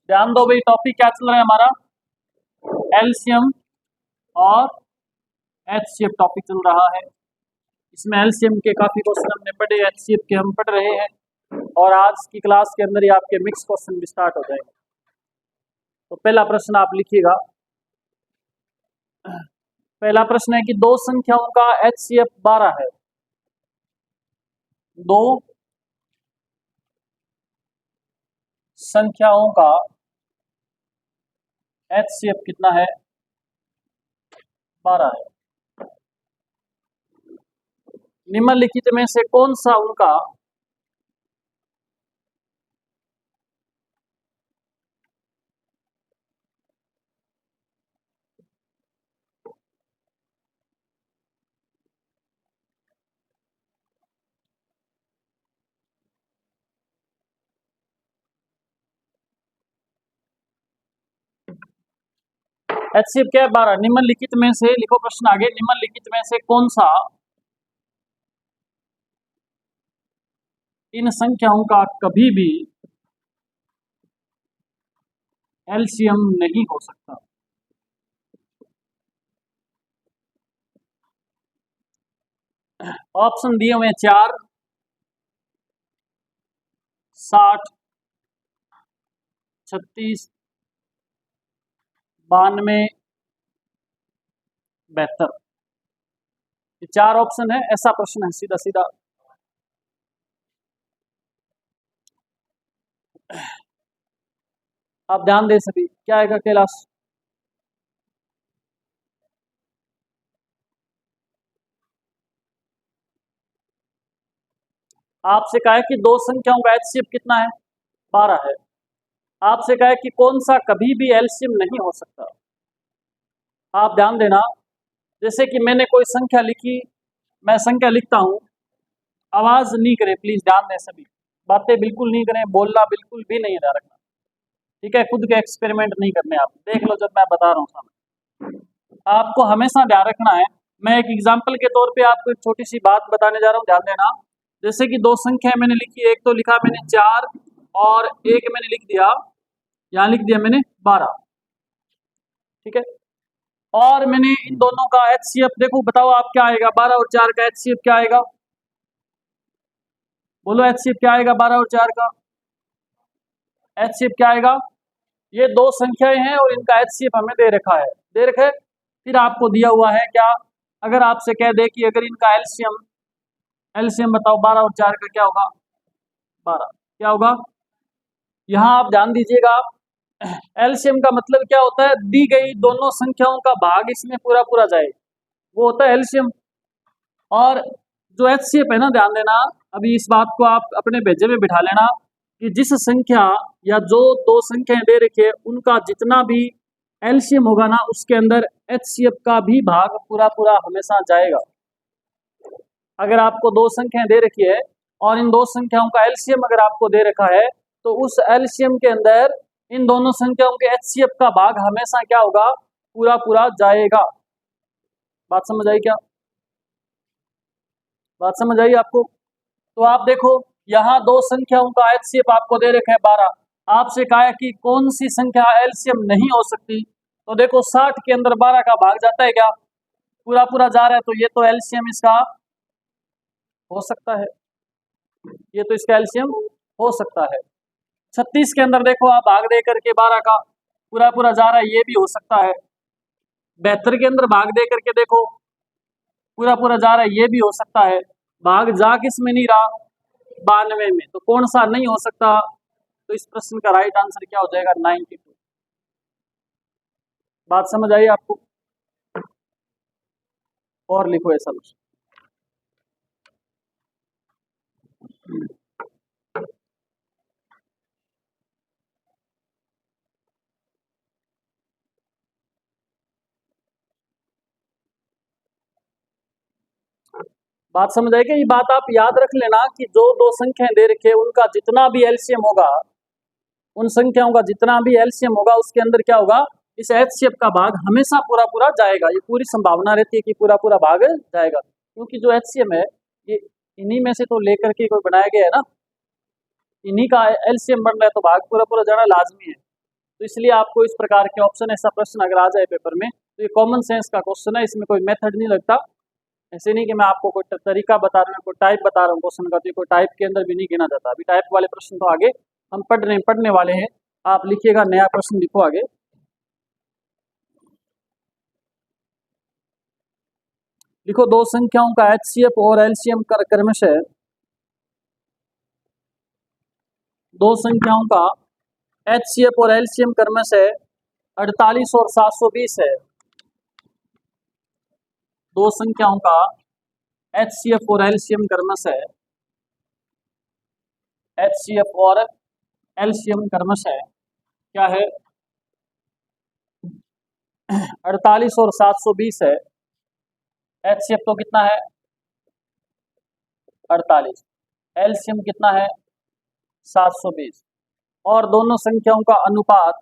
ध्यान दो भाई, टॉपिक क्या चल रहा है हमारा, एलसीएम और एचसीएफ टॉपिक चल रहा है। इसमें एलसीएम के काफी क्वेश्चन हमने पढ़े, एचसीएफ के हम पढ़ रहे हैं और आज की क्लास के अंदर ही आपके मिक्स क्वेश्चन भी स्टार्ट हो जाएंगे। तो पहला प्रश्न आप लिखिएगा। पहला प्रश्न है कि दो संख्याओं का एचसीएफ 12 है। दो संख्याओं का एचसीएफ कितना है? 12 है। निम्नलिखित में से कौन सा उनका एचसीएफ क्या है? 12। निम्नलिखित में से, लिखो प्रश्न आगे, निम्नलिखित में से कौन सा इन संख्याओं का कभी भी एलसीएम नहीं हो सकता? ऑप्शन दिए हुए 4, 60, 36, 92, 72। ये 4 ऑप्शन है, ऐसा प्रश्न है सीधा सीधा। आप ध्यान दे सभी, क्या आएगा कैलाश? आपसे कहा है कि दो संख्याओं का एचसीएफ कितना है? 12 है। आपसे कहा है कि कौन सा कभी भी एलसीएम नहीं हो सकता। आप ध्यान देना, जैसे कि मैंने कोई संख्या लिखी, मैं संख्या लिखता हूं, आवाज नहीं करें प्लीज, ध्यान दें सभी, बातें बिल्कुल नहीं करें, बोलना बिल्कुल भी नहीं ध्यान रखना, ठीक है? खुद के एक्सपेरिमेंट नहीं करने, आप देख लो जब मैं बता रहा हूँ सामने, आपको हमेशा ध्यान रखना है। मैं एक एग्जाम्पल के तौर पे आपको एक छोटी सी बात बताने जा रहा हूँ, ध्यान देना। जैसे कि दो संख्याएं मैंने लिखी, एक तो लिखा मैंने 4 और एक मैंने लिख दिया, यहाँ लिख दिया मैंने 12, ठीक है? और मैंने इन दोनों का एचसीएफ, देखो बताओ आप क्या आएगा? 12 और 4 का एचसीएफ क्या आएगा? बोलो एचसीएफ क्या आएगा 12 और 4 का? एचसीएफ क्या आएगा? ये दो संख्याएं हैं और इनका एचसीएफ हमें दे रखा है, दे रखा है। फिर आपको दिया हुआ है क्या? अगर आपसे कह दे कि अगर इनका एलसीएम, एलसीएम बताओ 12 और 4 का क्या होगा? 12, क्या होगा? यहाँ आप ध्यान दीजिएगा, एलसीएम का मतलब क्या होता है? दी गई दोनों संख्याओं का भाग इसमें पूरा पूरा जाए, वो होता है एलसीएम। और जो एचसीएफ है ना, ध्यान देना, अभी इस बात को आप अपने भेजे में बिठा लेना कि जिस संख्या या जो दो संख्याएं दे रखी है उनका जितना भी एलसीएम होगा ना, उसके अंदर एचसीएफ का भी भाग पूरा पूरा हमेशा जाएगा। अगर आपको दो संख्याएं दे रखी है और इन दो संख्याओं का एलसीएम अगर आपको दे रखा है, तो उस एलसीएम के अंदर इन दोनों संख्याओं के एचसीएफ का भाग हमेशा क्या होगा? पूरा पूरा जाएगा। बात समझ आई क्या? बात समझ आई आपको? तो आप देखो, यहाँ दो संख्याओं का एचसीएफ आपको दे रखा है 12। आपसे कहा है कि कौन सी संख्या एलसीएम नहीं हो सकती, तो देखो 60 के अंदर 12 का भाग जाता है क्या? पूरा पूरा जा रहा है, तो ये तो एलसीएम इसका हो सकता है, ये तो इसका एलसीएम हो सकता है। 36 के अंदर देखो आप भाग दे करके 12 का पूरा पूरा जा रहा है, ये भी हो सकता है। 72 के अंदर भाग दे करके देखो पूरा पूरा जा रहा है, ये भी हो सकता है। भाग जा किस में नहीं रहा? 92 में, तो कौन सा नहीं हो सकता? तो इस प्रश्न का राइट आंसर क्या हो जाएगा? 92। बात समझ आई आपको? और लिखो ऐसा कुछ। बात समझ आएगी? ये बात आप याद रख लेना कि जो दो संख्याएं दे रखे उनका जितना भी एलसीएम होगा, उन संख्याओं का जितना भी एलसीएम होगा उसके अंदर क्या होगा? इस एचसीएफ का भाग हमेशा पूरा पूरा जाएगा। ये पूरी संभावना रहती है कि पूरा पूरा भाग जाएगा, क्योंकि जो एचसीएम है ये इन्हीं में से तो लेकर के कोई बनाया गया है ना, इन्हीं का एलसीएम बन रहा है, तो भाग पूरा पूरा जाना लाजमी है। तो इसलिए आपको इस प्रकार के ऑप्शन, ऐसा प्रश्न अगर आ जाए पेपर में तो ये कॉमन सेंस का क्वेश्चन है, इसमें कोई मेथड नहीं लगता। ऐसे नहीं कि मैं आपको कोई तरीका बता रहा हूँ, कोई टाइप बता रहा हूँ क्वेश्चन का, तो कोई टाइप के अंदर भी नहीं गिना जाता। अभी टाइप वाले प्रश्न तो आगे हम पढ़ने वाले हैं। आप लिखिएगा, नया प्रश्न लिखो आगे। लिखो, दो संख्याओं का एचसीएफ और एलसीएम क्रमशः, दो संख्याओं का एचसीएफ और एलसीएम क्रमशः 48 और 720 है। दो संख्याओं का एचसीएफ और एलसीएम क्रमशः, एचसीएफ और एलसीएम क्रमशः क्या है? 48 और 720 है। एचसीएफ तो कितना है? 48। एलसीएम कितना है? 720। और दोनों संख्याओं का अनुपात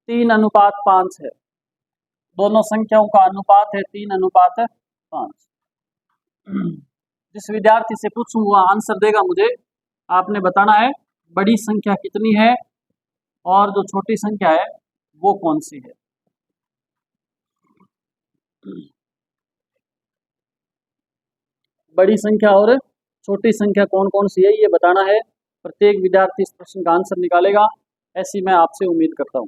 3:5 है। दोनों संख्याओं का अनुपात है 3:5। जिस विद्यार्थी से पूछूं वो आंसर देगा मुझे। आपने बताना है बड़ी संख्या कितनी है और जो छोटी संख्या है वो कौन सी है। बड़ी संख्या और छोटी संख्या कौन कौन सी है ये बताना है। प्रत्येक विद्यार्थी इस प्रश्न का आंसर निकालेगा, ऐसी मैं आपसे उम्मीद करता हूं।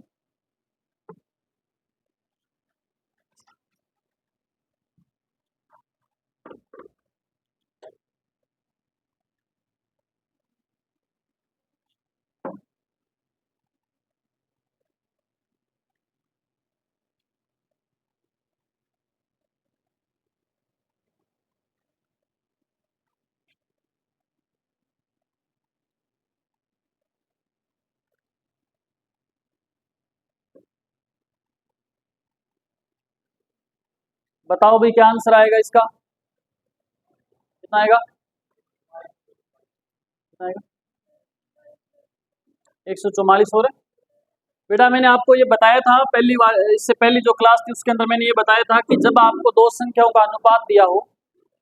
बताओ भाई, क्या आंसर आएगा इसका? कितना आएगा? कितना आएगा? 144 हो रहे। बेटा मैंने आपको ये बताया था पहली बार, इससे पहली जो क्लास थी उसके अंदर मैंने ये बताया था कि जब आपको दो संख्याओं का अनुपात दिया हो,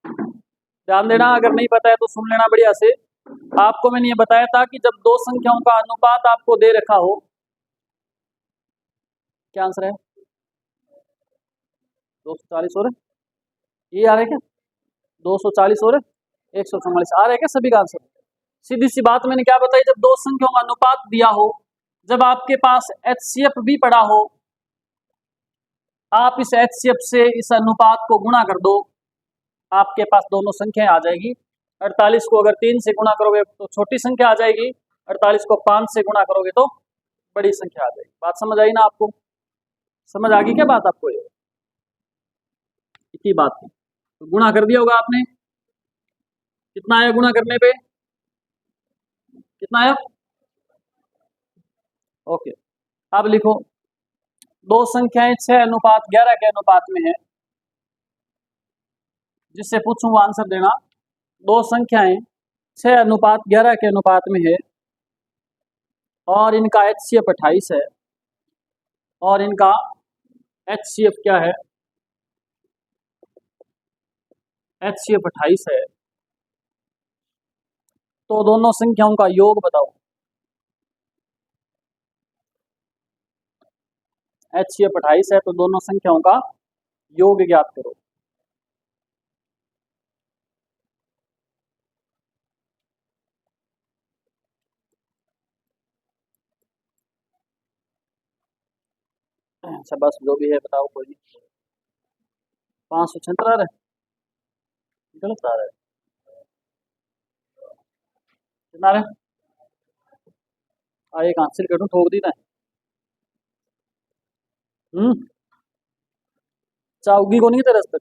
ध्यान देना, अगर नहीं पता है तो सुन लेना बढ़िया से। आपको मैंने ये बताया था कि जब दो संख्याओं का अनुपात आपको दे रखा हो, क्या आंसर है? 240 हो रहे। ये आ रहे क्या? 240 हो रहे, 144 आ रहे क्या सभी का आंसर? सीधी सी बात मैंने क्या बताई, जब दो संख्याओं का अनुपात दिया हो, जब आपके पास एचसीएफ भी पड़ा हो, आप इस एचसीएफ से इस अनुपात को गुणा कर दो, आपके पास दोनों संख्याएं आ जाएगी। 48 को अगर 3 से गुणा करोगे तो छोटी संख्या आ जाएगी, 48 को 5 से गुणा करोगे तो बड़ी संख्या आ जाएगी। बात समझ आई ना आपको? समझ आ गई क्या बात आपको? ये इतनी बात थी, तो गुणा कर दिया होगा आपने। कितना आया गुणा करने पे? कितना आया? ओके, अब लिखो, दो संख्याएं 6:11 के अनुपात में है। जिससे पूछूं वो आंसर देना। दो संख्याएं 6:11 के अनुपात में है और इनका एचसीएफ 28 है, और इनका एचसीएफ क्या है? एचसीएफ 28 है। तो दोनों संख्याओं का योग बताओ। एचसीएफ 28 है तो दोनों संख्याओं का योग ज्ञात करो। अच्छा बस जो भी है बताओ, कोई नहीं। 576 आ रहा है, गलत आ रहा है। कितना आ रहा है? एक हासिल करूँ ठोक दी था। चाउगी को नहीं तेरे तक।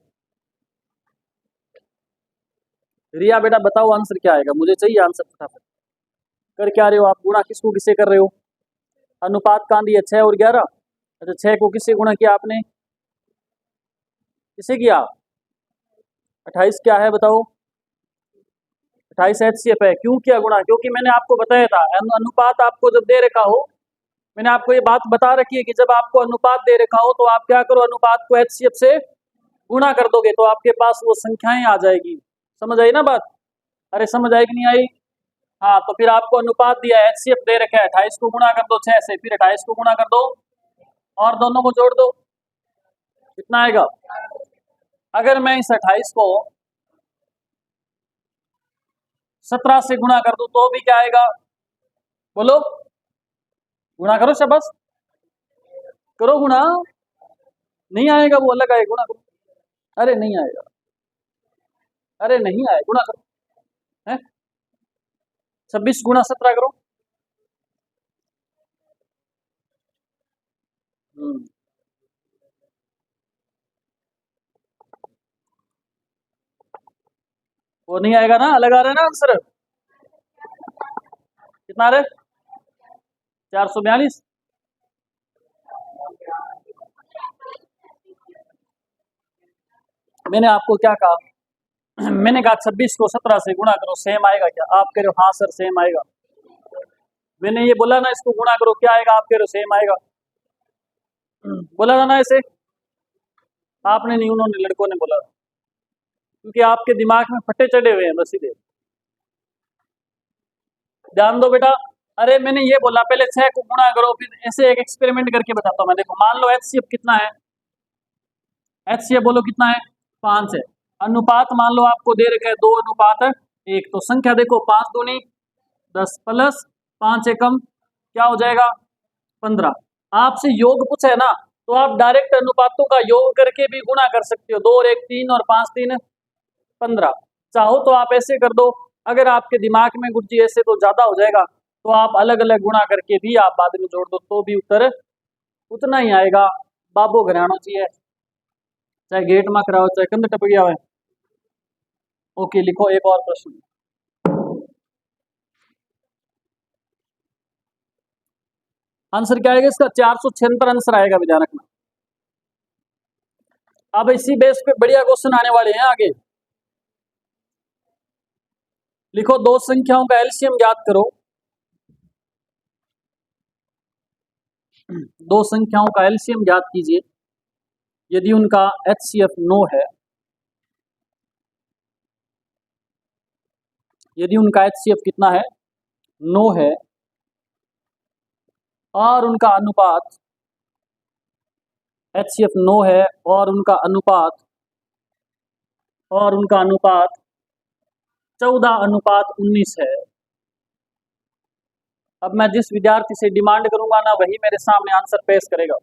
रिया बेटा बताओ आंसर क्या आएगा, मुझे चाहिए आंसर फटाफट। कर क्या रहे हो आप? गुणा किसको किससे कर रहे हो? अनुपात कहाँ दिया? 6 और 11। अच्छा 6 को किससे गुणा किया आपने? किसे किया? 28 क्या है बताओ? 28 एचसीएफ है। क्यों किया गुणा? क्योंकि मैंने आपको बताया था अनुपात आपको जब दे रखा हो, मैंने आपको ये बात बता रखी है कि जब आपको अनुपात दे रखा हो तो आप क्या करो, अनुपात को एचसीएफ से गुणा कर दोगे तो आपके पास वो संख्याएं आ जाएगी। समझ आई ना बात? अरे समझ आई कि नहीं आई? हाँ, तो फिर आपको अनुपात दिया है, HCF दे रखा है 28 को गुणा कर दो 6 से, फिर 28 को गुणा कर दो और दोनों को जोड़ दो, कितना आएगा। अगर मैं इस 28 को 17 से गुणा कर दूं तो भी क्या आएगा, बोलो, गुणा करो शाबाश, करो गुणा, नहीं आएगा वो अलग आएगा, गुणा करो, अरे नहीं आएगा, अरे नहीं आएगा, गुणा करो, है 26 गुणा 17 करो। वो नहीं आएगा ना, अलग आ रहा है ना आंसर, कितना आ रहा है 442। मैंने आपको क्या कहा मैंने कहा 26 को 17 से गुणा करो, सेम आएगा क्या, आप कह रहे हो हाँ सर सेम आएगा। मैंने ये बोला ना इसको गुणा करो, क्या आएगा, आप कह रहे हो सेम आएगा। बोला था ना ऐसे, आपने नहीं, उन्होंने, लड़कों ने बोला, क्योंकि आपके दिमाग में फटे चढ़े हुए हैं बस सीधे। ध्यान दो बेटा, अरे मैंने ये बोला पहले 6 को गुणा करो, फिर ऐसे एक एक्सपेरिमेंट करके बताता हूँ मैं। देखो मान लो HCF कितना है, HCF बोलो कितना है 5 है, अनुपात मान लो आपको दे रखा है 2:1, तो संख्या देखो 5 दूनी 10 प्लस 5 एकम क्या हो जाएगा 15। आपसे योग पूछा है ना, तो आप डायरेक्ट अनुपातों का योग करके भी गुणा कर सकते हो, 2 और 1 3 और 5 3 15। चाहो तो आप ऐसे कर दो, अगर आपके दिमाग में गुरुजी ऐसे तो ज्यादा हो जाएगा, तो आप अलग अलग गुणा करके भी आप बाद में जोड़ दो तो भी उत्तर उतना ही आएगा। बाबू घरानो चाहिए, चाहे गेट में कराओ चाहे कंध टपकिया हो। ओके, लिखो एक और प्रश्न। आंसर क्या आएगा इसका, 476 आंसर आएगा, ध्यान रखना। अब इसी बेस पे बढ़िया क्वेश्चन आने वाले हैं आगे। लिखो दो संख्याओं का एलसीएम ज्ञात करो। दो संख्याओं का एलसीएम ज्ञात कीजिए यदि उनका HCF 9 है, यदि उनका HCF कितना है 9 है, और उनका अनुपात HCF 9 है और उनका अनुपात 14:19 है। अब मैं जिस विद्यार्थी से डिमांड करूंगा ना, वही मेरे सामने आंसर पेश करेगा।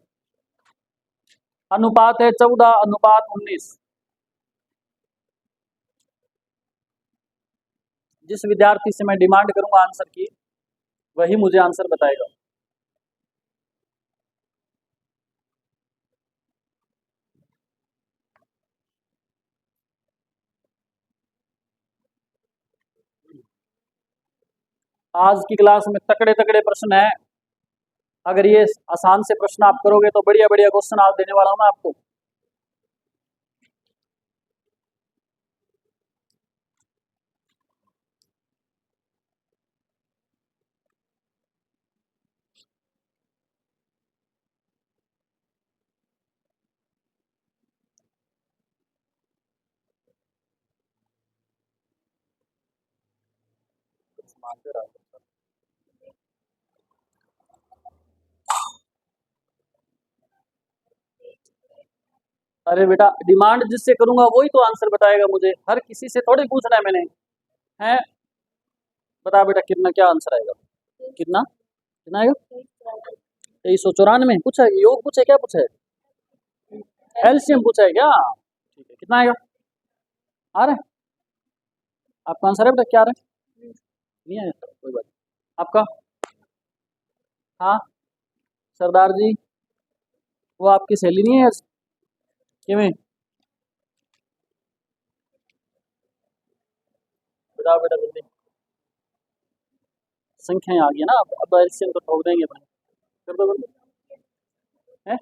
अनुपात है 14:19। जिस विद्यार्थी से मैं डिमांड करूंगा आंसर की, वही मुझे आंसर बताएगा। आज की क्लास में तकड़े तकड़े प्रश्न है। अगर ये आसान से प्रश्न आप करोगे तो बढ़िया बढ़िया क्वेश्चन आज देने वाला हूं मैं आपको। अरे बेटा, डिमांड जिससे करूंगा वही तो आंसर बताएगा मुझे, हर किसी से थोड़ी पूछना है मैंने, है। बता बेटा कितना, क्या आंसर आएगा, कितना कितना आएगा 2394 पूछा है, योग पूछा है, क्या पूछा है, एलसीएम पूछा है क्या, ठीक है, कितना आएगा, आ रहा है आपका आंसर है बेटा, क्या आ रहा है, नहीं आया, कोई बात नहीं। आपका, हाँ सरदार जी, वो आपकी सहेली नहीं है किमें, बताओ बेटा जल्दी, संख्याएं आ गई ना, अब एलसीएम तो ठोक देंगे अपने, कर दो जल्दी, है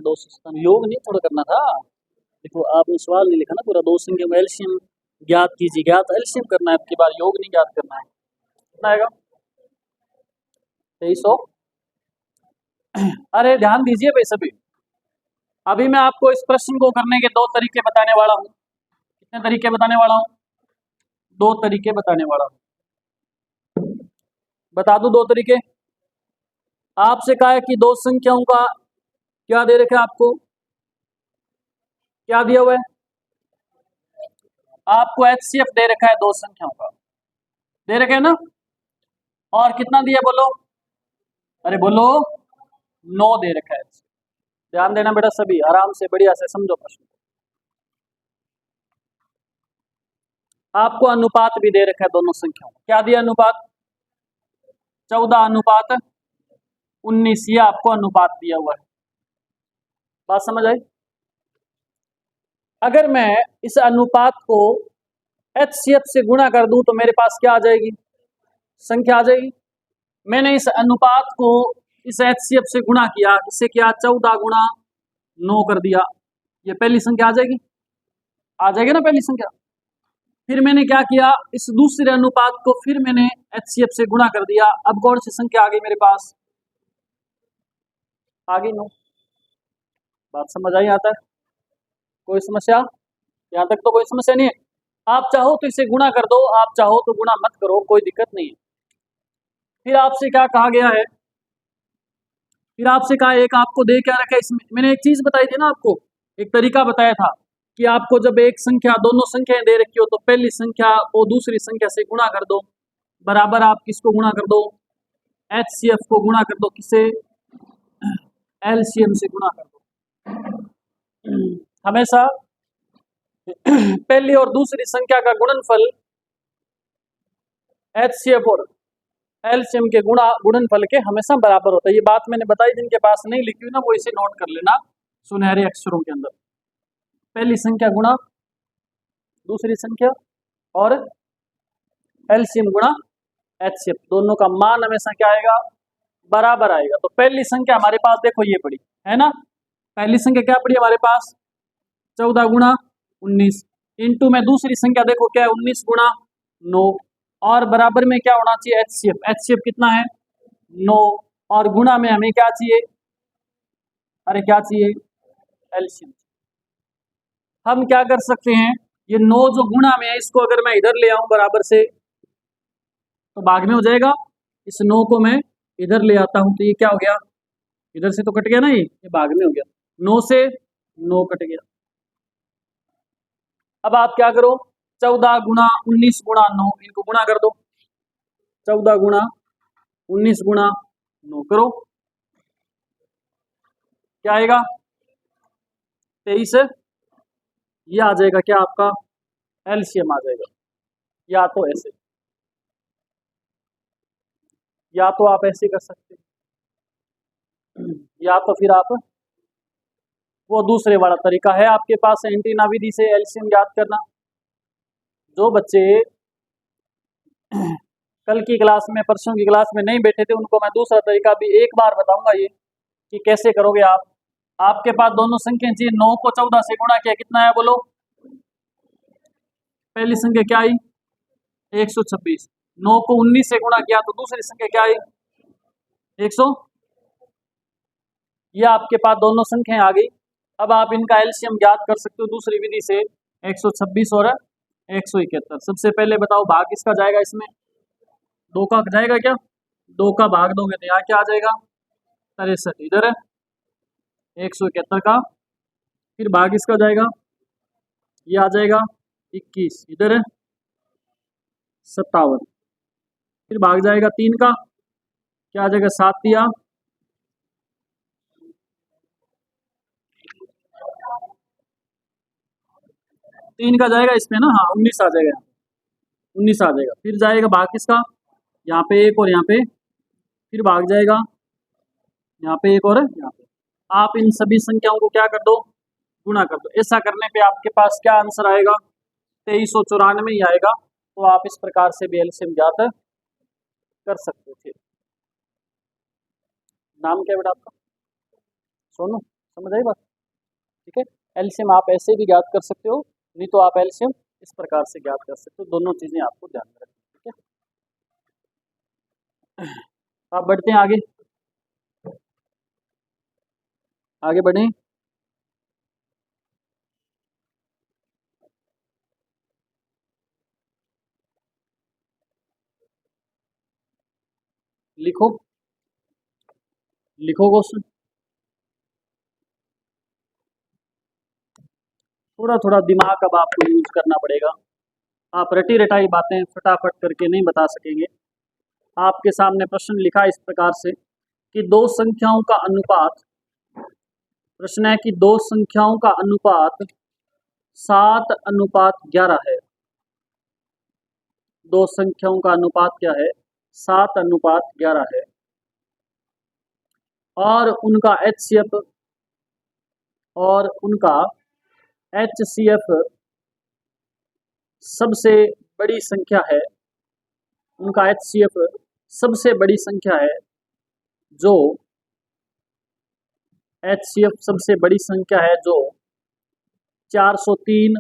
297, योग नहीं थोड़ा करना था। देखो आपने सवाल नहीं लिखा ना पूरा, दो संख्या में एलसीएम ज्ञात कीजिए, ज्ञात एलसीएम करना है आपकी बार, योग नहीं ज्ञात करना है। कितना आएगा 2300। अरे ध्यान दीजिए भाई सभी, अभी मैं आपको इस प्रश्न को करने के दो तरीके बताने वाला हूँ। कितने तरीके बताने वाला हूँ? 2 तरीके बताने वाला हूँ। बता दूं 2 तरीके। आपसे कहा है कि 2 संख्याओं का क्या दे रखा है आपको? क्या दिया हुआ है? आपको HCF दे रखा है 2 संख्याओं का, दे रखा है ना? और कितना दिया बोलो? अरे बोलो, 9 दे रखा है। ध्यान देना बेटा, सभी आराम से बढ़िया से समझो प्रश्न। आपको अनुपात भी दे रखा है दोनों संख्याओं का। क्या दिया अनुपात? 14:19, ये आपको अनुपात दिया हुआ है। बात समझ आई? अगर मैं इस अनुपात को HCF से गुणा कर दूं तो मेरे पास क्या आ जाएगी? संख्या आ जाएगी। मैंने इस अनुपात को इस HCF से गुणा किया, इससे क्या 14 गुणा 9 कर दिया, ये पहली संख्या आ जाएगी। आ जाएगी ना पहली संख्या। फिर मैंने क्या किया, इस दूसरे अनुपात को फिर मैंने HCF से गुणा कर दिया। अब कौन सी संख्या आ गई मेरे पास? आ गई 9। बात समझ आई? आता है? कोई समस्या? यहाँ तक तो कोई समस्या नहीं है। आप चाहो तो इसे गुणा कर दो, आप चाहो तो गुणा मत करो, कोई दिक्कत नहीं है। फिर आपसे क्या कहा गया है? फिर आपसे कहा एक आपको दे क्या रखा है इसमें? मैंने एक चीज बताई थी ना आपको, एक तरीका बताया था कि आपको जब एक संख्या, दोनों संख्याएं दे रखी हो तो पहली संख्या को दूसरी संख्या से गुणा कर दो, बराबर आप किसको गुणा कर दो? HCF को गुणा कर दो। किसे? LCM से गुणा कर दो। हमेशा पहली और दूसरी संख्या का गुणनफल HCF और LCM के गुणनफल के हमेशा बराबर होता है। ये बात मैंने बताई, जिनके पास नहीं लिखी हुई ना वो इसे नोट कर लेना सुनहरे अक्षरों के अंदर। पहली संख्या गुणा दूसरी संख्या और LCM गुणा HCF, दोनों का मान हमेशा क्या आएगा? बराबर आएगा। तो पहली संख्या हमारे पास देखो ये पड़ी है ना, पहली संख्या क्या पड़ी हमारे पास? 14 गुणा 19 इंटू में दूसरी संख्या देखो क्या है? 19 गुणा 9, और बराबर में क्या होना चाहिए? HCF कितना है? 9, और गुणा में हमें क्या चाहिए? अरे क्या चाहिए? LCM। हम क्या कर सकते हैं, ये 9 जो गुणा में है इसको अगर मैं इधर ले आऊं बराबर से तो भाग में हो जाएगा। इस 9 को मैं इधर ले आता हूं तो ये क्या हो गया? इधर से तो कट गया ना, ये भाग में हो गया। 9 से 9 कट गया। अब आप क्या करो, 14 गुणा 19 गुणा 9, इनको गुणा कर दो। 14 गुणा 19 गुणा 9 करो, क्या आएगा? 23। ये आ जाएगा क्या आपका? LCM आ जाएगा। या तो ऐसे, या तो आप ऐसे कर सकते हैं, या तो फिर आप वो दूसरे वाला तरीका है आपके पास एंटीना विधि से LCM याद करना। जो बच्चे कल की क्लास में, परसों की क्लास में नहीं बैठे थे, उनको मैं दूसरा तरीका भी एक बार बताऊंगा ये कि कैसे करोगे आप। आपके पास दोनों संख्या चाहिए, 9 को 14 से गुणा किया, कितना है बोलो? पहली संख्या क्या आई? 126। 9 को 19 से गुणा किया तो दूसरी संख्या क्या आई? 100। ये आपके पास दोनों संख्याएं आ गई। अब आप इनका LCM ज्ञात कर सकते हो दूसरी विधि से, 126 और 171। सबसे पहले बताओ भाग किसका जाएगा इसमें? 2 का जाएगा क्या? 2 का भाग दोगे तो यहाँ क्या आ जाएगा? 63 इधर है, 171 का फिर भाग इसका जाएगा, ये आ जाएगा 21 इधर है, 57 फिर भाग जाएगा 3 का, क्या आ जाएगा? 7 दिया, 3 का जाएगा इसमें ना, हाँ 19 आ जाएगा, 19 आ जाएगा। फिर जाएगा भाग किसका? यहाँ पे एक और यहाँ पे, फिर भाग जाएगा यहाँ पे एक और यहाँ पे। आप इन सभी संख्याओं को क्या कर दो? गुणा कर दो। ऐसा करने पे आपके पास क्या आंसर आएगा? 2394 ही आएगा। तो आप इस प्रकार से भी LCM ज्ञात कर सकते थे। नाम क्या बेटा आपका? सोनू, समझ आई बात? ठीक है, LCM आप ऐसे भी ज्ञात कर सकते हो, नहीं तो आप LCM इस प्रकार से ज्ञात कर सकते हो। दोनों चीजें आपको ध्यान में रखनी। ठीक है, आप बढ़ते हैं आगे, आगे बढ़ें। लिखो, लिखो क्वेश्चन। थोड़ा थोड़ा दिमाग अब आपको यूज करना पड़ेगा। आप रटी रटाई बातें फटाफट करके नहीं बता सकेंगे। आपके सामने प्रश्न लिखा इस प्रकार से कि दो संख्याओं का अनुपात, प्रश्न है कि दो संख्याओं का अनुपात 7:11 है। दो संख्याओं का अनुपात क्या है? 7:11 है। और उनका HCF सबसे बड़ी संख्या है। उनका HCF सबसे बड़ी संख्या है, जो HCF सबसे बड़ी संख्या है जो 403,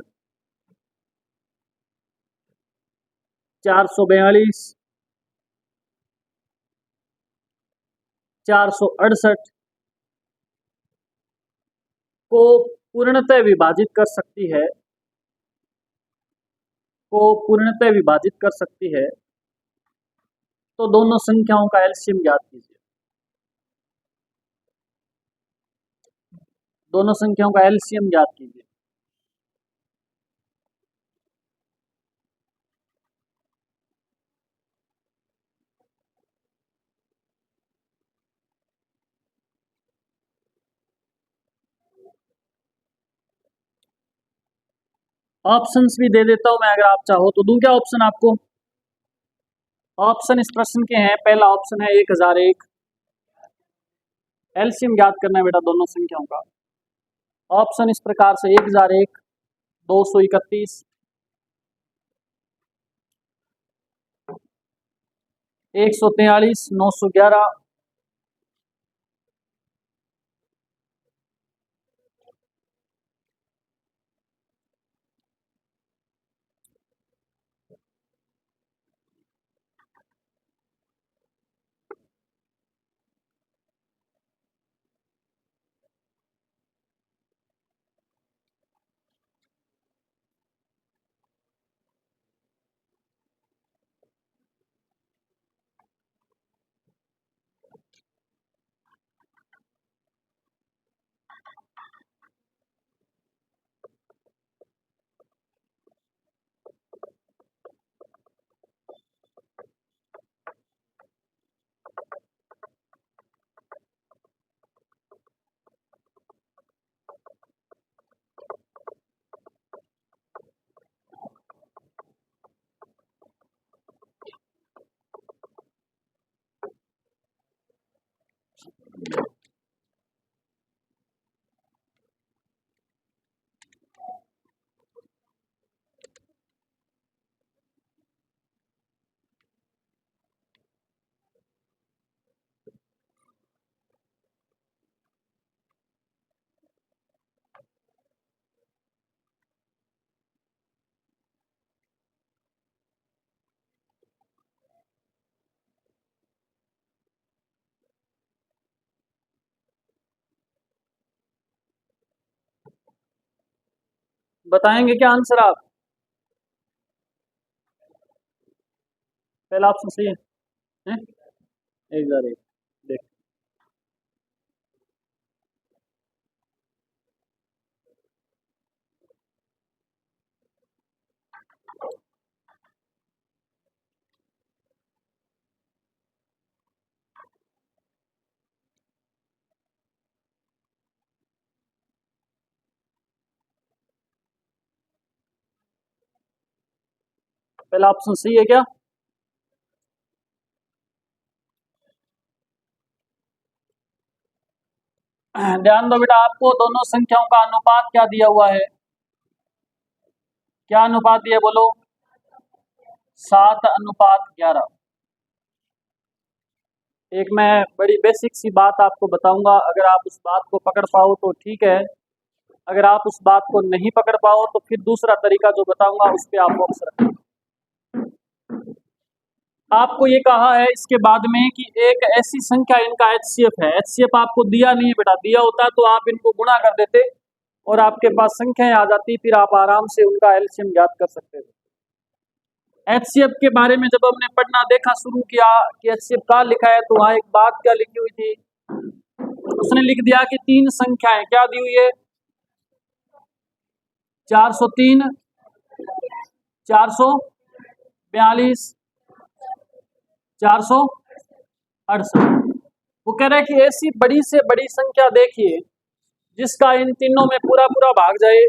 442, 468 को पूर्णतः विभाजित कर सकती है, तो दोनों संख्याओं का एलसीएम ज्ञात कीजिए। दोनों संख्याओं का एलसीएम ज्ञात कीजिए। ऑप्शंस भी दे देता हूं मैं, अगर आप चाहो तो दूं क्या ऑप्शन आपको? ऑप्शन इस प्रश्न के हैं। पहला ऑप्शन है 1001, एलसीएम ज्ञात करना है बेटा दोनों संख्याओं का। ऑप्शन इस प्रकार से 1001, 231, 143, 911, बताएंगे क्या आंसर आप? पहला ऑप्शन सही है, हैं? 1001 देख। पहला ऑप्शन सही है क्या? ध्यान दो बेटा, आपको दोनों संख्याओं का अनुपात क्या दिया हुआ है? क्या अनुपात दिया बोलो? 7:11। एक मैं बड़ी बेसिक सी बात आपको बताऊंगा, अगर आप उस बात को पकड़ पाओ तो ठीक है, अगर आप उस बात को नहीं पकड़ पाओ तो फिर दूसरा तरीका जो बताऊंगा उस पर आप फोकस रखें। आपको ये कहा है इसके बाद में कि एक ऐसी संख्या इनका HCF है। HCF आपको दिया नहीं है बेटा, दिया होता तो आप इनको गुणा कर देते और आपके पास संख्याएं आ जाती, फिर आप आराम से उनका एलसीएम ज्ञात कर सकते थे। HCF के बारे में जब हमने पढ़ना देखा शुरू किया कि HCF कहाँ लिखा है, तो वहाँ एक बात क्या लिखी हुई थी, उसने लिख दिया कि 3 संख्याएं क्या दी हुई है, 403, 442, 468। वो कह रहा है कि ऐसी बड़ी से बड़ी संख्या देखिए जिसका इन तीनों में पूरा पूरा भाग जाए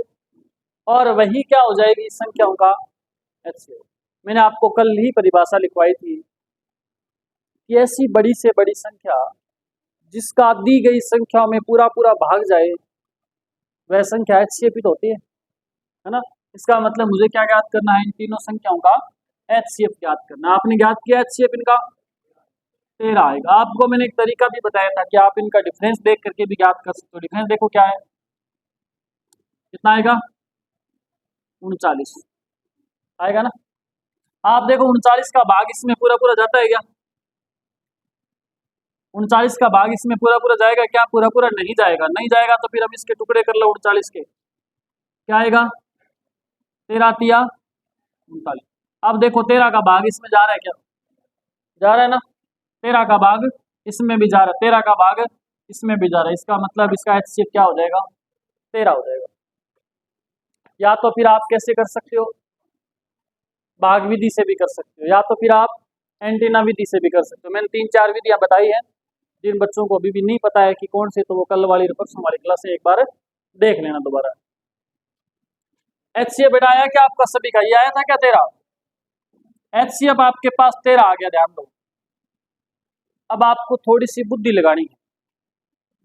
और वही क्या हो जाएगी इस संख्याओं का HCF। मैंने आपको कल ही परिभाषा लिखवाई थी कि ऐसी बड़ी से बड़ी संख्या जिसका दी गई संख्या में पूरा पूरा भाग जाए वह संख्या HCF ही तो होती है ना। इसका मतलब मुझे क्या ज्ञात करना है, इन तीनों संख्याओं का HCF ज्ञात करना। आपने ज्ञात किया HCF इनका 13 आएगा। आपको मैंने एक तरीका भी बताया था कि आप इनका डिफरेंस देख करके भी ज्ञात कर सकते हो। डिफरेंस देखो क्या है, कितना आएगा, 39 आएगा ना। आप देखो 39 का भाग इसमें पूरा पूरा जाता है क्या, 39 का भाग इसमें पूरा पूरा जाएगा क्या, पूरा पूरा नहीं जाएगा। नहीं जाएगा तो फिर हम इसके टुकड़े कर लो 39 के, क्या आएगा, 13 तिया 39। अब देखो 13 का भाग इसमें जा रहा है क्या, जा रहा है ना। 13 का भाग इसमें भी जा रहा है, 13 का भाग इसमें भी जा रहा है। इसका मतलब इसका HCF क्या हो जाएगा, 13 हो जाएगा। या तो फिर आप कैसे कर सकते हो, भाग विधि से भी कर सकते हो, या तो फिर आप एंटीना विधि से भी कर सकते हो। मैंने 3-4 विधियां बताई हैं। जिन बच्चों को अभी भी नहीं पता है कि कौन से, तो वो कल वाली परसों वाली क्लास से एक बार देख लेना दोबारा। HCF बेटा आया क्या आपका सभी का, ये आया था क्या 13, HCF आपके पास 13 आ गया, ध्यान दो। अब आपको थोड़ी सी बुद्धि लगानी है।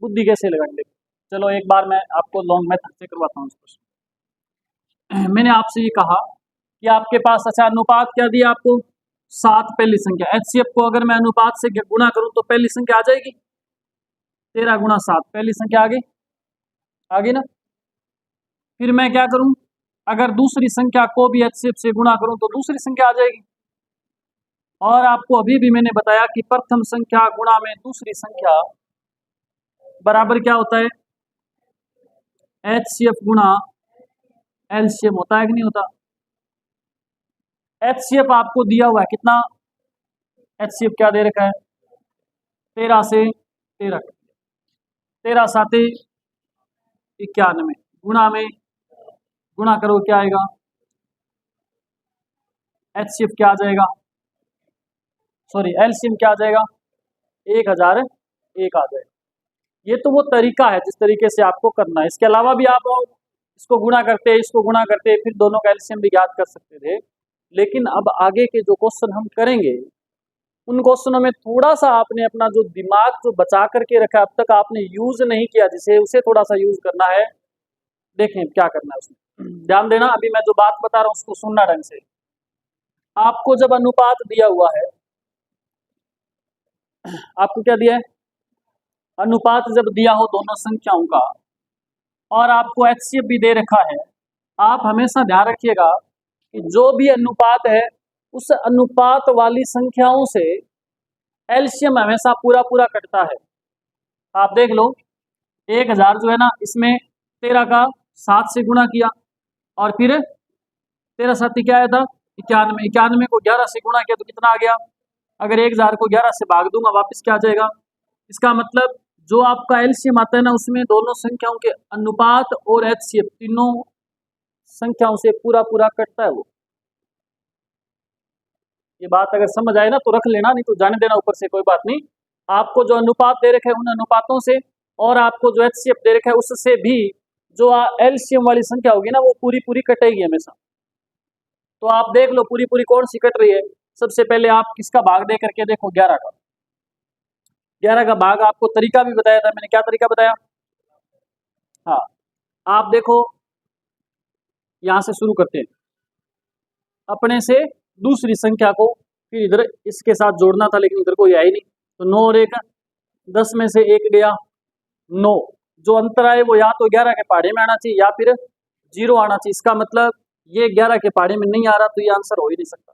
बुद्धि कैसे लगाएंगे, चलो एक बार मैं आपको लॉन्ग मेथड से करवाता हूँ। मैंने आपसे ये कहा कि आपके पास अच्छा अनुपात क्या दिया आपको, 7 पहली संख्या। HCF को अगर मैं अनुपात से गुणा करूं तो पहली संख्या आ जाएगी, 13 गुणा 7 पहली संख्या आ गई ना। फिर मैं क्या करूं, अगर दूसरी संख्या को भी HCF से गुणा करूं तो दूसरी संख्या आ जाएगी। और आपको अभी भी मैंने बताया कि प्रथम संख्या गुणा में दूसरी संख्या बराबर क्या होता है, HCF गुणा LCM होता है कि नहीं होता। HCF आपको दिया हुआ है कितना, HCF क्या दे रखा है, 13 से 13, 13 7 91, गुणा में गुणा करो क्या आएगा, HCF क्या आ जाएगा, सॉरी LCM क्या आ जाएगा, 1001 आ जाएगा। ये तो वो तरीका है जिस तरीके से आपको करना है। इसके अलावा भी आप इसको गुणा करते, इसको गुणा करते, फिर दोनों का LCM भी ज्ञात कर सकते थे। लेकिन अब आगे के जो क्वेश्चन हम करेंगे उन क्वेश्चनों में थोड़ा सा आपने अपना जो दिमाग जो बचा करके रखा अब तक आपने यूज नहीं किया, जिसे उसे थोड़ा सा यूज करना है। देखें क्या करना है उसमें, ध्यान देना। अभी मैं जो बात बता रहा हूँ उसको सुनना ढंग से। आपको जब अनुपात दिया हुआ है, आपको क्या दिया है, अनुपात जब दिया हो दोनों संख्याओं का और आपको HCF भी दे रखा है, आप हमेशा ध्यान रखिएगा कि जो भी अनुपात है उस अनुपात वाली संख्याओं से LCM हमेशा पूरा पूरा कटता है। आप देख लो 1000 जो है ना, इसमें 13 का 7 से गुणा किया और फिर 13 7 क्या आया था 91, 91 को 11 से गुणा किया तो कितना आ गया। अगर 1000 को 11 से भाग दूंगा वापस क्या आ जाएगा। इसका मतलब जो आपका LCM आता है ना, उसमें दोनों संख्याओं के अनुपात और HCF तीनों संख्याओं से पूरा पूरा कटता है वो। ये बात अगर समझ आए ना तो रख लेना, नहीं तो जाने देना ऊपर से, कोई बात नहीं। आपको जो अनुपात दे रखे हैं उन अनुपातों से और आपको जो HCF दे रखा है उससे भी जो LCM वाली संख्या होगी ना वो पूरी पूरी कटेगी हमेशा। तो आप देख लो पूरी पूरी कौन सी कट रही है। सबसे पहले आप किसका भाग दे करके देखो, 11 का। 11 का भाग आपको तरीका भी बताया था मैंने, क्या तरीका बताया, हाँ आप देखो यहां से शुरू करते हैं, अपने से दूसरी संख्या को फिर इधर इसके साथ जोड़ना था लेकिन इधर कोई आया ही नहीं, तो 9 और 1 10 में से 1 गया 9। जो अंतर आए वो या तो 11 के पहाड़े में आना चाहिए या फिर 0 आना चाहिए। इसका मतलब ये 11 के पहाड़े में नहीं आ रहा तो ये आंसर हो ही नहीं सकता।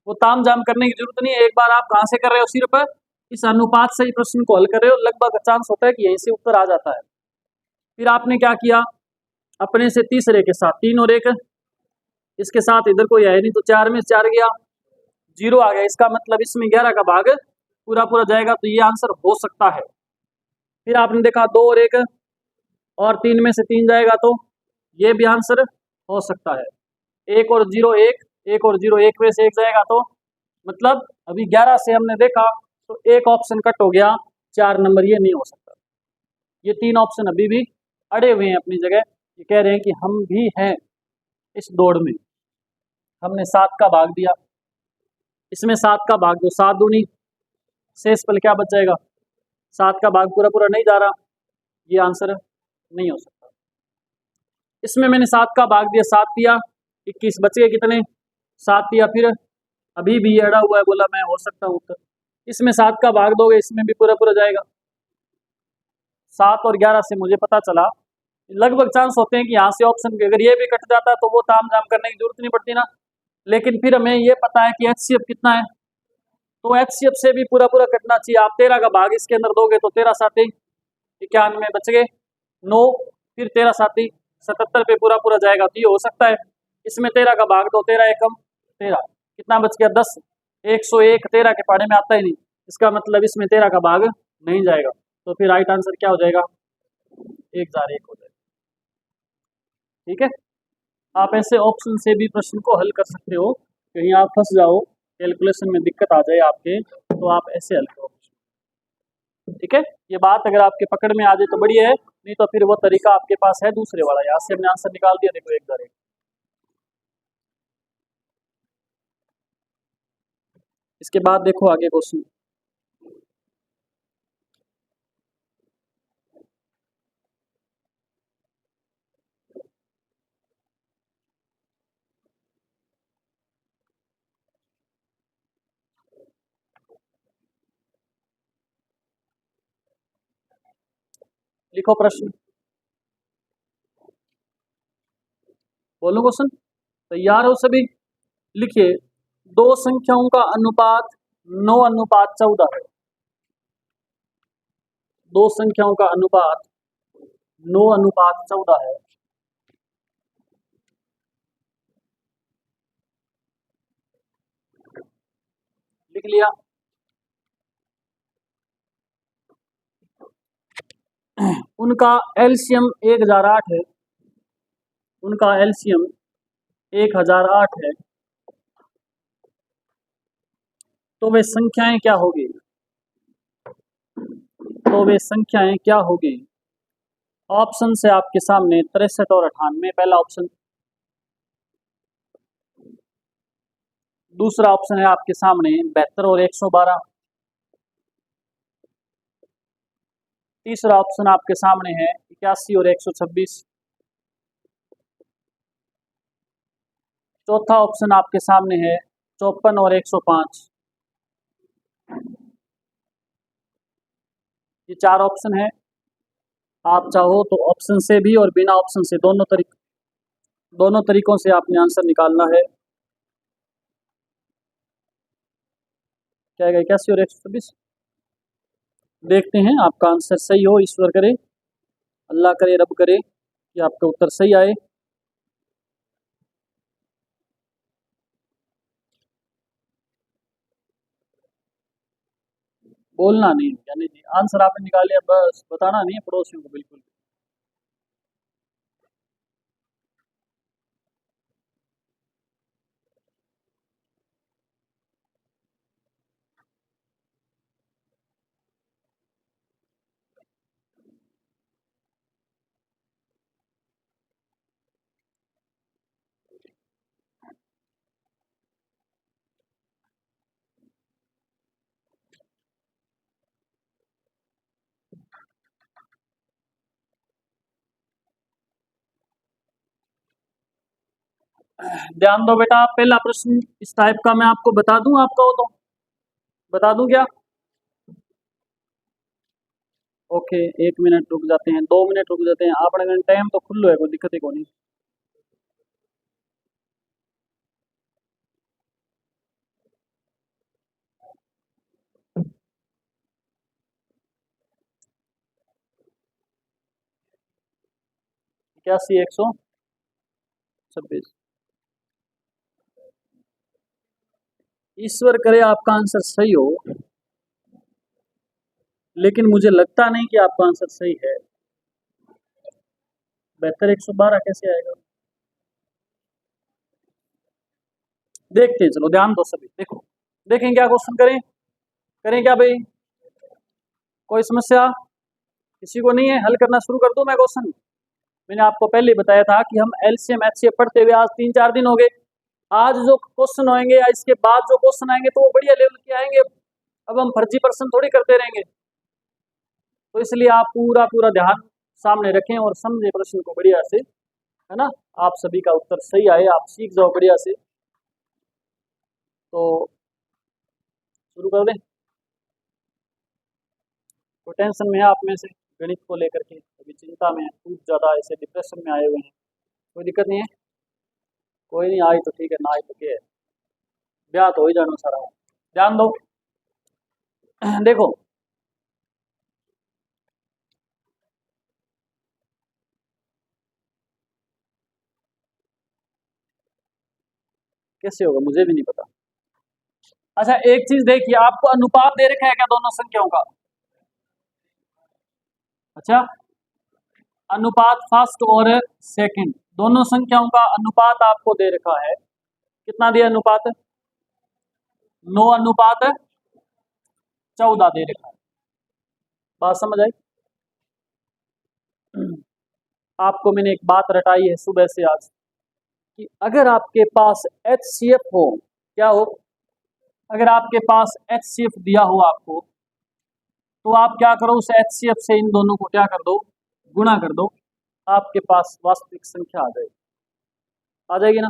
वो ताम झाम करने की जरूरत नहीं है। एक बार आप कहाँ से कर रहे हो, सिर्फ इस अनुपात से ही प्रश्न को हल कर रहे हो, लगभग चांस होता है कि यहीं से उत्तर आ जाता है। फिर आपने क्या किया, अपने से तीसरे के साथ 3 और 1 इसके साथ इधर कोई है नहीं, तो 4 में से 4 गया, 0 आ गया। इसका मतलब इसमें 11 का भाग पूरा पूरा जाएगा, तो ये आंसर हो सकता है। फिर आपने देखा 2 और 1 और 3 में से 3 जाएगा, तो ये भी आंसर हो सकता है। 1 और 0 1, 1 और 0 1 में से 1 जाएगा, तो मतलब अभी 11 से हमने देखा तो एक ऑप्शन कट हो गया, 4 नंबर ये नहीं हो सकता। ये 3 ऑप्शन अभी भी अड़े हुए हैं अपनी जगह। ये कह रहे हैं कि हम भी हैं इस दौड़ में। हमने 7 का भाग दिया, इसमें 7 का भाग दो, 7 दूनी शेष पल क्या बच जाएगा, 7 का भाग पूरा पूरा नहीं जा रहा, ये आंसर नहीं हो सकता। इसमें मैंने 7 का भाग दिया, 7 दिया, 21 बच गए कितने, 7 दिया। फिर अभी भी ये अड़ा हुआ है, बोला मैं हो सकता हूँ उत्तर। इसमें 7 का भाग दोगे, इसमें भी पूरा पूरा जाएगा। 7 और 11 से मुझे पता चला लगभग चांस होते हैं कि यहाँ से ऑप्शन भी, अगर ये भी कट जाता तो वो ताम झाम करने की जरूरत नहीं पड़ती ना। लेकिन फिर हमें ये पता है कि HCF कितना है, तो HCF से भी पूरा पूरा कटना चाहिए। आप 13 का भाग इसके अंदर दोगे तो 13 साथी 91 बच गए, 9, फिर 13 साथी 77 पे पूरा पूरा जाएगा, तो ये हो सकता है। इसमें 13 का भाग दो, 13 एकम 13, कितना बच गया 10, 101 13 के पहाड़े में आता ही नहीं, इसका मतलब इसमें 13 का भाग नहीं जाएगा। तो फिर राइट आंसर क्या हो जाएगा, 1001 हो जाएगा। ठीक है, आप ऐसे ऑप्शन से भी प्रश्न को हल कर सकते हो। कहीं आप फंस जाओ, कैलकुलेशन में दिक्कत आ जाए आपके, तो आप ऐसे हल करो। ठीक है, ये बात अगर आपके पकड़ में आ जाए तो बढ़िया है, नहीं तो फिर वो तरीका आपके पास है दूसरे वाला। यहाँ से हमने आंसर निकाल दिया, देखो 1001। इसके बाद देखो आगे क्वेश्चन। लिखो प्रश्न, बोलो क्वेश्चन। तैयार हो सभी, लिखिए। दो संख्याओं का अनुपात 9:14 है। दो संख्याओं का अनुपात 9:14 है। लिख लिया। उनका एलसीएम 1008 है। उनका एलसीएम 1008 है। तो वे संख्याएं क्या होगी, तो वे संख्याएं क्या होगी। ऑप्शन से आपके सामने 63 और 98, पहला ऑप्शन। दूसरा ऑप्शन है आपके सामने 72 और 112। तीसरा ऑप्शन आपके सामने है 81 और 126। चौथा ऑप्शन आपके सामने है 54 और 105। ये 4 ऑप्शन है। आप चाहो तो ऑप्शन से भी और बिना ऑप्शन से, दोनों तरीकों से आपने आंसर निकालना है। क्या है, 81 और 126। देखते हैं आपका आंसर सही हो, ईश्वर करे, अल्लाह करे, रब करे कि आपका उत्तर सही आए। बोलना नहीं, यानी जी आंसर आपने निकाल लिया, बस बताना नहीं है पड़ोसियों को बिल्कुल। ध्यान दो बेटा, पहला प्रश्न इस टाइप का मैं आपको बता दूं, आपका हो तो बता दूं क्या। ओके, 1 मिनट रुक जाते हैं, 2 मिनट रुक जाते हैं, आपने टाइम तो खुल्लो है, कोई दिक्कत ही को नहीं। इक्यासी 126। ईश्वर करे आपका आंसर सही हो, लेकिन मुझे लगता नहीं कि आपका आंसर सही है। बेहतर 112 कैसे आएगा? देखते हैं, चलो ध्यान दो सभी, देखो देखें क्या क्वेश्चन करें। करें क्या भाई? कोई समस्या किसी को नहीं है? हल करना शुरू कर दूं मैं क्वेश्चन? मैंने आपको पहले बताया था कि हम एलसीएम एचसीएफ पढ़ते हुए आज 3-4 दिन हो गए। आज जो क्वेश्चन होंगे या इसके बाद जो क्वेश्चन आएंगे तो वो बढ़िया लेवल के आएंगे। अब हम फर्जी प्रश्न थोड़ी करते रहेंगे, तो इसलिए आप पूरा पूरा ध्यान सामने रखें और समझे प्रश्न को बढ़िया से, है ना। आप सभी का उत्तर सही आए, आप सीख जाओ बढ़िया से। तो शुरू कर दें? तो टेंशन में है आप में से गणित को लेकर के, अभी चिंता में है, खूब ज़्यादा ऐसे डिप्रेशन में आए हुए हैं। कोई दिक्कत नहीं है? कोई नहीं, आई तो ठीक है, ना आई तो क्या है, ब्याह तो हो ही जाना सारा। ध्यान दो देखो कैसे होगा मुझे भी नहीं पता। अच्छा एक चीज देखिए, आपको अनुपात दे रखा है क्या दोनों संख्याओं का? अच्छा, अनुपात फर्स्ट और सेकंड दोनों संख्याओं का अनुपात आपको दे रखा है। कितना दिया अनुपात? 9:14 दे रखा है। बात समझ आई? आपको मैंने एक बात रटाई है सुबह से आज, कि अगर आपके पास HCF हो, क्या हो? अगर आपके पास HCF दिया हो आपको, तो आप क्या करो, उस HCF से इन दोनों को क्या कर दो, गुणा कर दो, आपके पास वास्तविक संख्या आ जाएगी। आ जाएगी ना?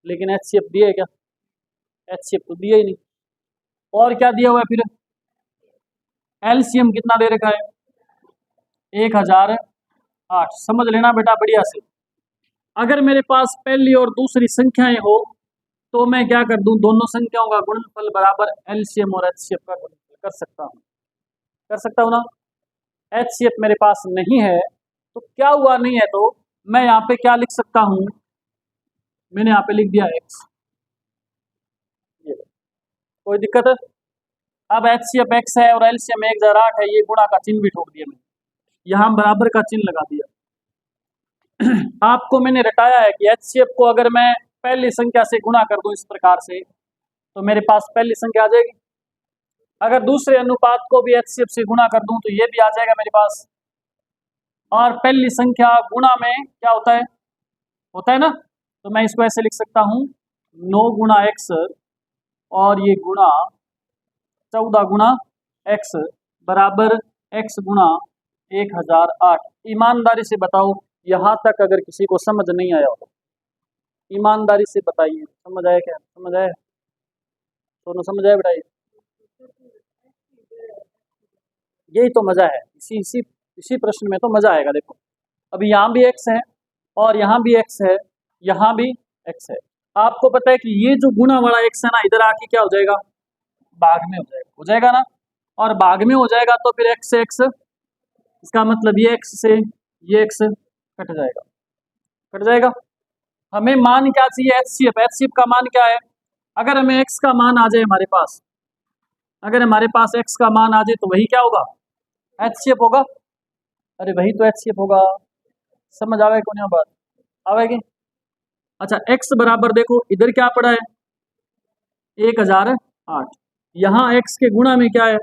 लेकिन HCF दिए क्या? HCF तो दिया ही नहीं। और क्या दिया हुआ है फिर? LCM कितना दे रखा है? 1008। समझ लेना बेटा बढ़िया से। अगर मेरे पास पहली और दूसरी संख्याएं हो तो मैं क्या कर दूं, दोनों संख्याओं का गुणनफल बराबर LCM और HCF का गुणनफल कर सकता हूं। कर सकता हूं ना? HCF मेरे पास नहीं है तो क्या हुआ, नहीं है तो मैं यहाँ पे क्या लिख सकता हूं, मैंने यहाँ पे लिख दिया x। ये कोई दिक्कत है? अब HCF x है और LCM 1008 है, ये गुणा का चिन्ह भी ठोक दिया मैंने, यहाँ बराबर का चिन्ह लगा दिया। आपको मैंने रटाया है कि HCF को अगर मैं पहली संख्या से गुणा कर दूं इस प्रकार से, तो मेरे पास पहली संख्या आ जाएगी। अगर दूसरे अनुपात को भी HCF से गुणा कर दूं तो ये भी आ जाएगा मेरे पास। और पहली संख्या गुणा में क्या होता है? होता है ना, तो मैं इसको ऐसे लिख सकता हूं 9 गुणा x और ये गुणा 14 गुणा x बराबर x गुणा 1008। ईमानदारी से बताओ, यहाँ तक अगर किसी को समझ नहीं आया हो, ईमानदारी से बताइए, समझ आया क्या? समझ आया? दोनों समझ आया बेटा? यही तो मजा है, इसी इसी इसी प्रश्न में तो मजा आएगा। देखो अभी यहाँ भी x है और यहाँ भी x है, यहाँ भी x है। आपको पता है कि ये जो गुणा वाला x है ना, इधर आके क्या हो जाएगा, भाग में हो जाएगा ना। और भाग में हो जाएगा तो फिर x से x, इसका मतलब ये x से ये x कट जाएगा, कट जाएगा। हमें मान क्या चाहिए? HCF। HCF का मान क्या है? अगर हमें x का मान आ जाए हमारे पास, अगर हमारे पास x का मान आ जाए तो वही क्या होगा? HCF होगा। अरे वही तो HCF होगा। समझ आवे को नहीं बात? आवेगी? अच्छा x बराबर देखो इधर क्या पड़ा है, 1008। यहाँ x के गुणा में क्या है,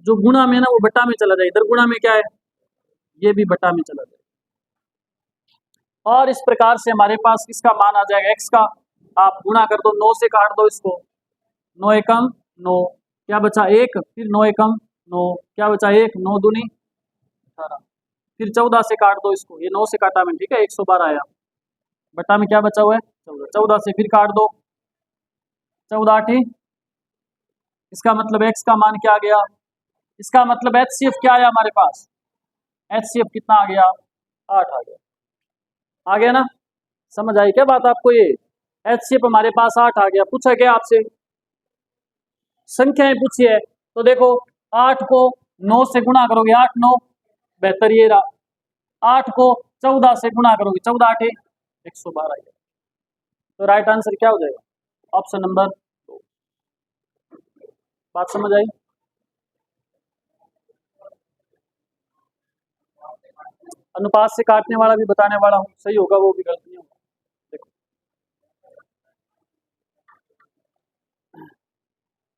जो गुणा में ना वो बटा में चला जाए, इधर गुणा में क्या है, ये भी बटा में चला जाए। और इस प्रकार से हमारे पास किसका मान आ जाएगा? x का। आप गुणा कर दो, 9 से काट दो इसको, 9 एकम 9, क्या बचा 1, फिर 9 एकम 9, क्या बचा 1, 9 दूनी 18, फिर 14 से काट दो इसको, ये 9 से काटा मैंने, ठीक है, 112 आया, बटा में क्या बचा हुआ है 14, 14 से फिर काट दो, 14 8, इसका मतलब x का मान क्या आ गया, इसका मतलब HCF क्या आया हमारे पास, HCF कितना आ गया, 8 आ गया। आ गया ना? समझ आई क्या बात आपको? ये HCF हमारे पास 8 आ गया। पूछा क्या आपसे, संख्याएं पूछी है, तो देखो 8 को 9 से गुणा करोगे 8 9, बेहतर ये रहा। 8 को 14 से गुणा करोगे 14 8 112 आ गया। तो राइट आंसर क्या हो जाएगा? Option number 2। बात समझ आई? अनुपात से काटने वाला भी बताने वाला हूँ, सही होगा वो भी, गलत नहीं होगा। देखो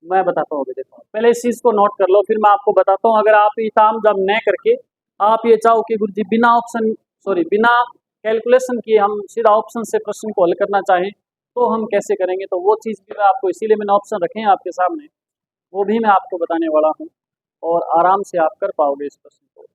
मैं बताता हूँ अभी, देखो पहले इस चीज को नोट कर लो, फिर मैं आपको बताता हूँ। अगर आप ये काम जब न करके आप ये चाहो कि गुरुजी बिना ऑप्शन, सॉरी बिना कैलकुलेशन किए हम सीधा ऑप्शन से प्रश्न को हल करना चाहें, तो हम कैसे करेंगे, तो वो चीज़ भी मैं आपको, इसीलिए मैंने ऑप्शन रखे हैं आपके सामने, वो भी मैं आपको बताने वाला हूँ, और आराम से आप कर पाओगे इस प्रश्न को।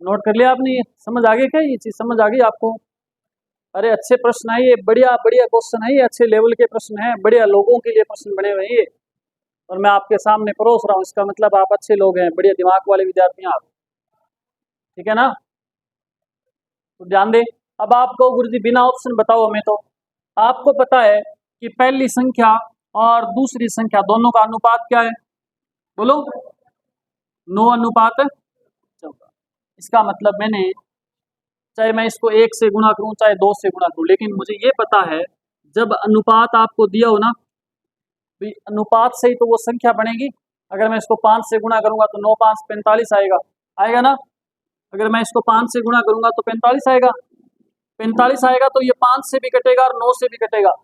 नोट कर लिया आपने? ये समझ आ गई क्या? ये चीज़ समझ आ गई आपको? अरे अच्छे प्रश्न है ये, बढ़िया बढ़िया क्वेश्चन है ये, अच्छे लेवल के प्रश्न हैं, बढ़िया लोगों के लिए प्रश्न बने हुए हैं ये, और मैं आपके सामने परोस रहा हूँ, इसका मतलब आप अच्छे लोग हैं, बढ़िया दिमाग वाले विद्यार्थी हैं आप। ठीक है ना? तो ध्यान दें। अब आपको गुरुजी बिना ऑप्शन बताओ हमें, तो आपको पता है कि पहली संख्या और दूसरी संख्या दोनों का अनुपात क्या है? बोलो। 9:14। इसका मतलब मैंने, चाहे मैं इसको 1 से गुणा करूं चाहे 2 से गुणा करूं, लेकिन मुझे ये पता है जब अनुपात आपको दिया हो ना, भी अनुपात से ही तो वो संख्या बनेगी। अगर मैं इसको 5 से गुणा करूंगा तो 9×5 45 आएगा, आएगा ना? अगर मैं इसको 5 से गुणा करूंगा तो 45 आएगा, 45 आएगा, तो ये 5 से भी कटेगा और 9 से भी कटेगा।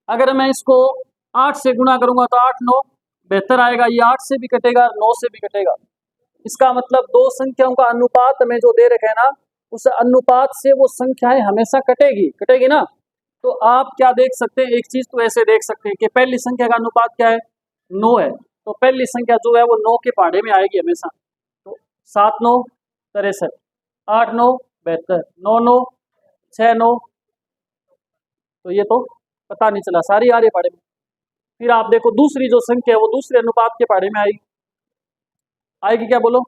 अगर मैं इसको 8 से गुणा करूंगा तो 8×9 72 आएगा, ये 8 से भी कटेगा और 9 से भी कटेगा। इसका मतलब दो संख्याओं का अनुपात में जो दे रखे है ना, उस अनुपात से वो संख्याएं हमेशा कटेगी, कटेगी ना? तो आप क्या देख सकते हैं, एक चीज तो ऐसे देख सकते हैं कि पहली संख्या का अनुपात क्या है? 9 है, तो पहली संख्या जो है वो 9 के पहाड़े में आएगी हमेशा। तो 7×9 = 63, 8×9 = 72, 9×9 = 6×9, तो ये तो पता नहीं चला, सारी आ रही पहाड़े में। फिर आप देखो दूसरी जो संख्या है वो दूसरे अनुपात के पहाड़े में आएगी, आएगी क्या बोलो?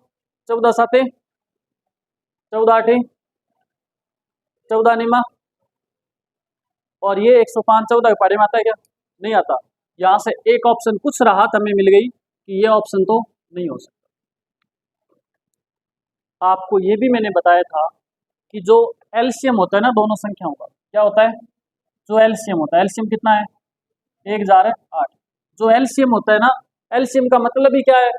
14×7 = 14×8 = 14×9, और ये 105 14 के पहाड़े में आता है क्या? नहीं आता। यहाँ से एक ऑप्शन कुछ राहत हमें मिल गई कि ये ऑप्शन तो नहीं हो सकता। आपको ये भी मैंने बताया था कि जो एलसीएम होता है ना दोनों संख्याओं का, क्या होता है? जो एलसीएम होता है, एलसीएम कितना है? 1008। जो एलसीएम होता है ना, एलसीएम का मतलब ही क्या है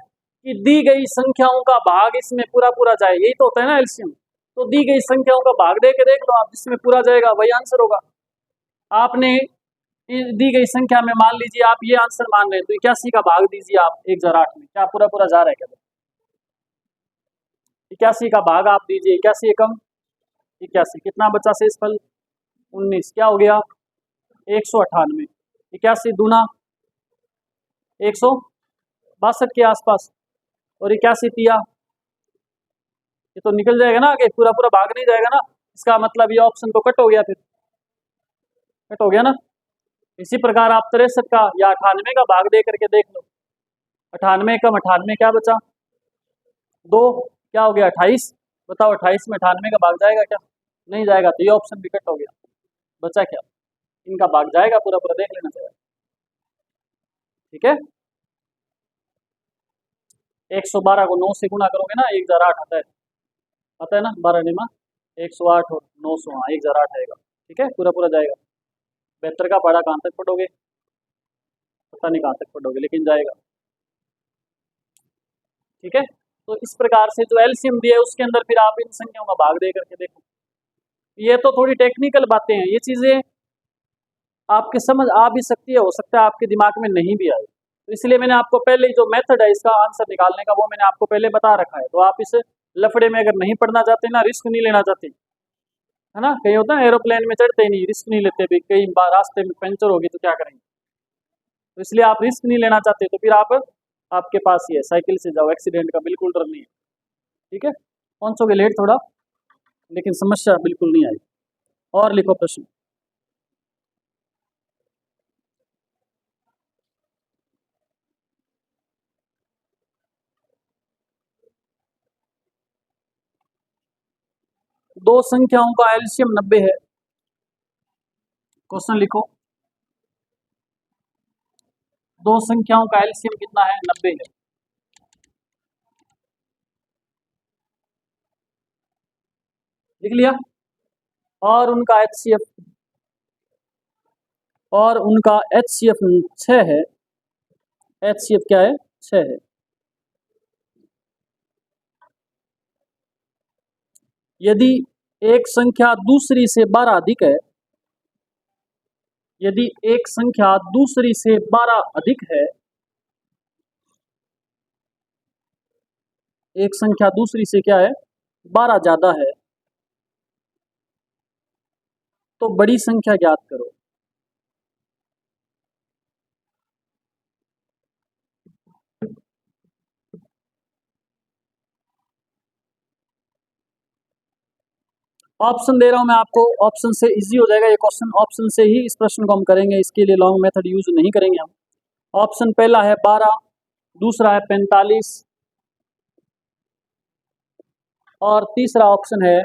कि दी गई संख्याओं का भाग इसमें पूरा पूरा जाए, यही तो होता है ना एलसीएम। तो दी गई संख्याओं का भाग दे के देख लो आप, जिसमें पूरा जाएगा वही आंसर होगा। आपने दी गई संख्या में मान लीजिए आप ये आंसर मान रहे हैं, तो 81 का भाग दीजिए आप 1008 में, क्या पूरा पूरा जा रहा है क्या? 81 का भाग आप दीजिए, 81 एकम 81, कितना बचा शेषफल? 19, क्या हो गया? 198। 81 दूना 162 के आसपास, और 81 तिया, ये तो निकल जाएगा ना आगे, पूरा पूरा भाग नहीं जाएगा ना। इसका मतलब ये ऑप्शन तो कट हो गया, फिर कट हो गया ना। इसी प्रकार आप 63 का या 98 का भाग दे करके देख लो, 98 कम 98 क्या बचा? 2, क्या हो गया? 28। बताओ 28 में 98 का भाग जाएगा क्या? नहीं जाएगा, तो ये ऑप्शन भी कट हो गया। बचा क्या? इनका भाग जाएगा पूरा पूरा, देख लेना चाहिए। ठीक है, 112 को 9 से गुणा करोगे ना 1008 आता है ना, 12×9 108 और 900, हाँ 1008 आएगा। ठीक है, पूरा पूरा जाएगा। 72 का पहाड़ा कहाँ तक पढ़ोगे? पता नहीं कहाँ तक पढ़ोगे, लेकिन जाएगा। ठीक है, तो इस प्रकार से जो एलसीएम दिया है उसके अंदर फिर आप इन संख्याओं का भाग दे करके देखो। ये तो थोड़ी टेक्निकल बातें हैं, ये चीजें आपके समझ आ भी सकती है, हो सकता है आपके दिमाग में नहीं भी आए, तो इसलिए मैंने आपको पहले जो मेथड है इसका आंसर निकालने का वो मैंने आपको पहले बता रखा है। तो आप इस लफड़े में अगर नहीं पढ़ना चाहते ना, रिस्क नहीं लेना चाहते, है ना, कहीं होता है एरोप्लेन में चढ़ते ही नहीं, रिस्क नहीं लेते भी, कहीं रास्ते में पंचर होगी तो क्या करेंगे, तो इसलिए आप रिस्क नहीं लेना चाहते, तो फिर आप, आपके पास ही है, साइकिल से जाओ, एक्सीडेंट का बिल्कुल डर नहीं है। ठीक है, पहुंचोगे लेट थोड़ा, लेकिन समस्या बिल्कुल नहीं आई। और लिखो प्रश्न। दो संख्याओं का एलसीएम 90 है। क्वेश्चन लिखो, दो संख्याओं का एलसीएम कितना है? 90 है। लिख लिया। और उनका एचसीएफ, और उनका एचसीएफ 6 है। एचसीएफ क्या है? 6 है। यदि एक संख्या दूसरी से 12 अधिक है, यदि एक संख्या दूसरी से 12 अधिक है, एक संख्या दूसरी से क्या है? 12 ज्यादा है, तो बड़ी संख्या ज्ञात करो। ऑप्शन दे रहा हूं मैं आपको, ऑप्शन से इजी हो जाएगा ये क्वेश्चन। ऑप्शन से ही इस प्रश्न को हम करेंगे, इसके लिए लॉन्ग मेथड यूज नहीं करेंगे हम। ऑप्शन पहला है 12, दूसरा है 45, और तीसरा ऑप्शन है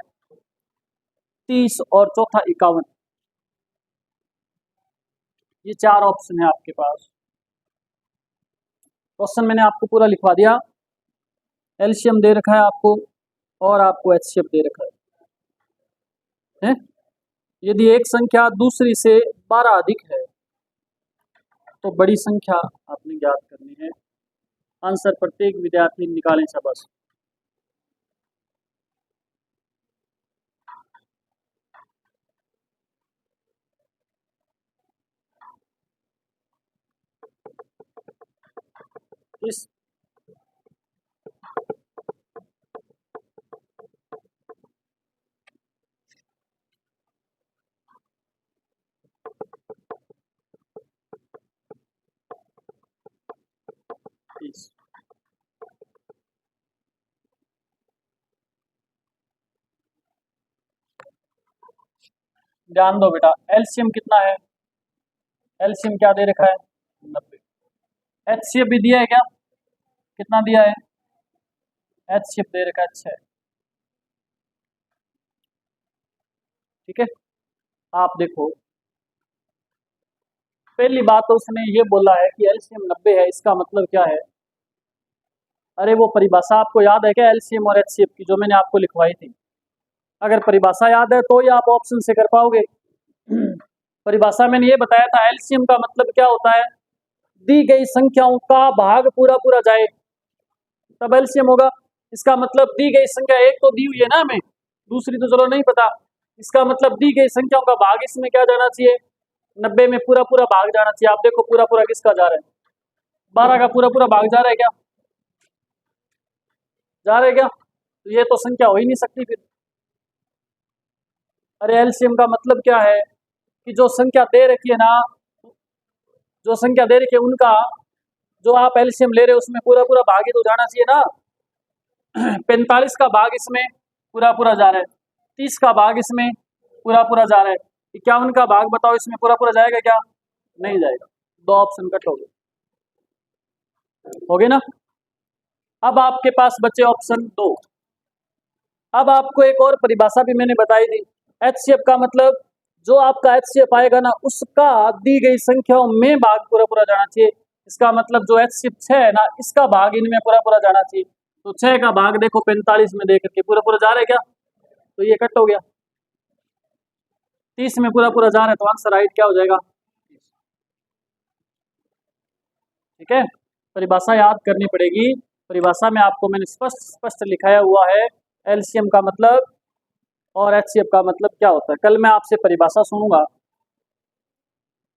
30, और चौथा 51। ये चार ऑप्शन है आपके पास। क्वेश्चन मैंने आपको पूरा लिखवा दिया। एलसीएम दे रखा है आपको, और आपको एचसीएफ दे रखा है? यदि एक संख्या दूसरी से 12 अधिक है, तो बड़ी संख्या आपने ज्ञात करनी है। आंसर प्रत्येक विद्यार्थी निकालें शाबाश। इस ध्यान दो बेटा, एलसीएम कितना है? एलसीएम क्या दे रखा है? 90। एचसीएफ भी दिया है क्या? कितना दिया है? एचसीएफ दे रखा है 6। ठीक है, आप देखो, पहली बात तो उसने ये बोला है कि एलसीएम 90 है, इसका मतलब क्या है? अरे वो परिभाषा आपको याद है क्या एलसीएम और एचसीएफ की, जो मैंने आपको लिखवाई थी? अगर परिभाषा याद है तो ही आप ऑप्शन से कर पाओगे। परिभाषा मैंने ये बताया था, एलसीएम का मतलब क्या होता है? दी गई संख्याओं का भाग पूरा पूरा जाए, तब एलसीएम होगा। इसका मतलब दी गई संख्या एक तो दी हुई है ना हमें, दूसरी तो चलो नहीं पता। इसका मतलब दी गई संख्याओं का भाग इसमें क्या जाना चाहिए? 90 में पूरा पूरा भाग जाना चाहिए। आप देखो पूरा पूरा किसका जा रहा है? 12 का पूरा पूरा भाग जा रहा है क्या? जा रहा है क्या? तो ये तो संख्या हो ही नहीं सकती फिर। अरे एलसीएम का मतलब क्या है कि जो संख्या दे रखी है ना, जो संख्या दे रखी है उनका जो आप एलसीएम ले रहे हो उसमें पूरा पूरा भाग ही तो जाना चाहिए ना। 45 का भाग इसमें पूरा पूरा जा रहा है, 30 का भाग इसमें पूरा पूरा जा रहा है, 51 का भाग बताओ इसमें पूरा पूरा जाएगा क्या? नहीं जाएगा। दो ऑप्शन कट हो गए ना। अब आपके पास बचे ऑप्शन 2। अब आपको एक और परिभाषा भी मैंने बताई थी। एचसीएफ का मतलब जो आपका एचसीएफ आएगा ना, उसका दी गई संख्याओं में भाग पूरा पूरा जाना चाहिए। इसका मतलब जो एचसीएफ 6 है ना, इसका भाग इनमें पूरा पूरा जाना चाहिए। तो 6 का भाग देखो 45 में दे करके पूरा पूरा जा रहा है क्या? तो ये कट हो गया। 30 में पूरा पूरा जा रहा है, तो आंसर राइट क्या हो जाएगा? ठीक है, परिभाषा याद करनी पड़ेगी। परिभाषा में आपको मैंने स्पष्ट स्पष्ट लिखाया हुआ है एलसीएम का मतलब और एचसीएफ का मतलब क्या होता है। कल मैं आपसे परिभाषा सुनूंगा,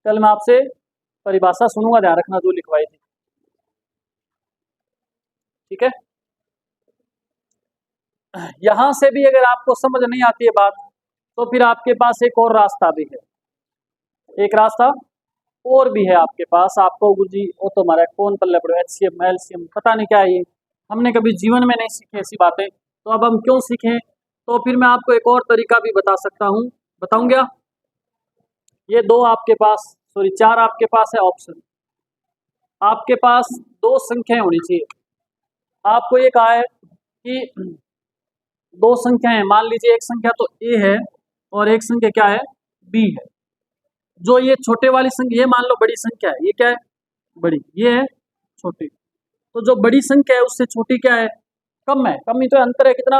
कल मैं आपसे परिभाषा सुनूंगा, ध्यान रखना जो लिखवाई थी। ठीक है, यहां से भी अगर आपको समझ नहीं आती है बात, तो फिर आपके पास एक और रास्ता भी है। एक रास्ता और भी है आपके पास। आपको गुरुजी वो तो हमारा कौन पल्ले पड़ो, एचसीएम एलसीएम पता नहीं क्या है ये, हमने कभी जीवन में नहीं सीखे ऐसी बातें, तो अब हम क्यों सीखें? तो फिर मैं आपको एक और तरीका भी बता सकता हूँ। बताऊं क्या? ये दो आपके पास, सॉरी 4 आपके पास है ऑप्शन। आपके पास दो संख्याएं होनी चाहिए। आपको ये कहा है कि दो संख्या है, मान लीजिए एक संख्या तो ए है और एक संख्या क्या है, बी है। जो ये छोटे वाली संख्या, ये मान लो बड़ी संख्या है, ये क्या है, बड़ी, ये है छोटी। तो जो बड़ी संख्या है उससे छोटी क्या है, कम है, कम ही तो है, अंतर है कितना,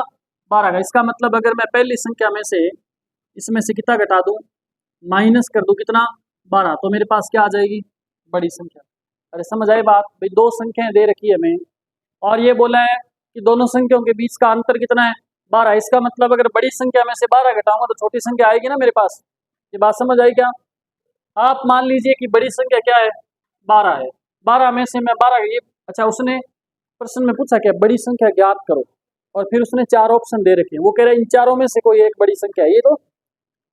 12 का। इसका मतलब अगर मैं पहली संख्या में से इसमें से कितना घटा दूं, माइनस कर दूं कितना, 12, तो मेरे पास क्या आ जाएगी, बड़ी संख्या। अरे समझ आई बात भाई, दो संख्याएं दे रखी है हमें और ये बोला है कि दोनों संख्याओं के बीच का अंतर कितना है, 12। इसका मतलब अगर बड़ी संख्या में से 12 घटाऊंगा तो छोटी संख्या आएगी ना मेरे पास। ये बात समझ आई क्या। आप मान लीजिए कि बड़ी संख्या क्या है, 12 है, 12 में से मैं 12, ये अच्छा उसने प्रश्न में पूछा क्या, बड़ी संख्या ज्ञात करो, और फिर उसने 4 ऑप्शन दे रखे हैं, वो कह रहे हैं इन चारों में से कोई एक बड़ी संख्या है। ये तो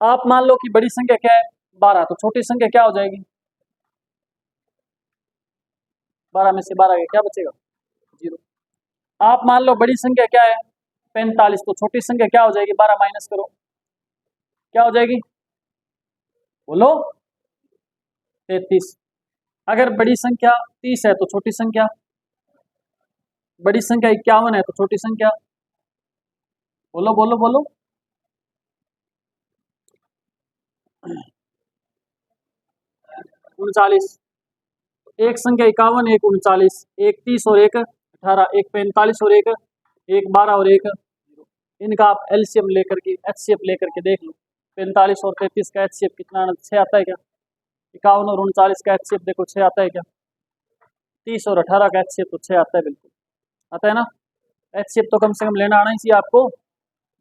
आप मान लो कि बड़ी संख्या क्या है, 12, तो छोटी संख्या क्या हो जाएगी, 12 में से 12 क्या बचेगा, 0। आप मान लो बड़ी संख्या क्या है, 45, तो छोटी संख्या क्या हो जाएगी, 12 माइनस करो, क्या हो जाएगी, बोलो, 33। अगर बड़ी संख्या 30 है तो छोटी संख्या, बड़ी संख्या 51 है तो छोटी संख्या, बोलो बोलो बोलो, 39। एक संख्या 51, एक 39, एक 30 और एक 18, एक 45 और एक 12 और एक 0। इनका आप एलसीएम लेकर के, एचसीएफ लेकर के देख लो। 45 और 33 का एचसीएफ कितना, 6 आता है क्या, 51 और 39 का एचसीएफ देखो 6 आता है क्या, 30 और 18 का एचसीएफ तो 6 आता है, बिल्कुल आता है ना। एचसीएफ तो कम से कम लेना आना ही चाहिए आपको।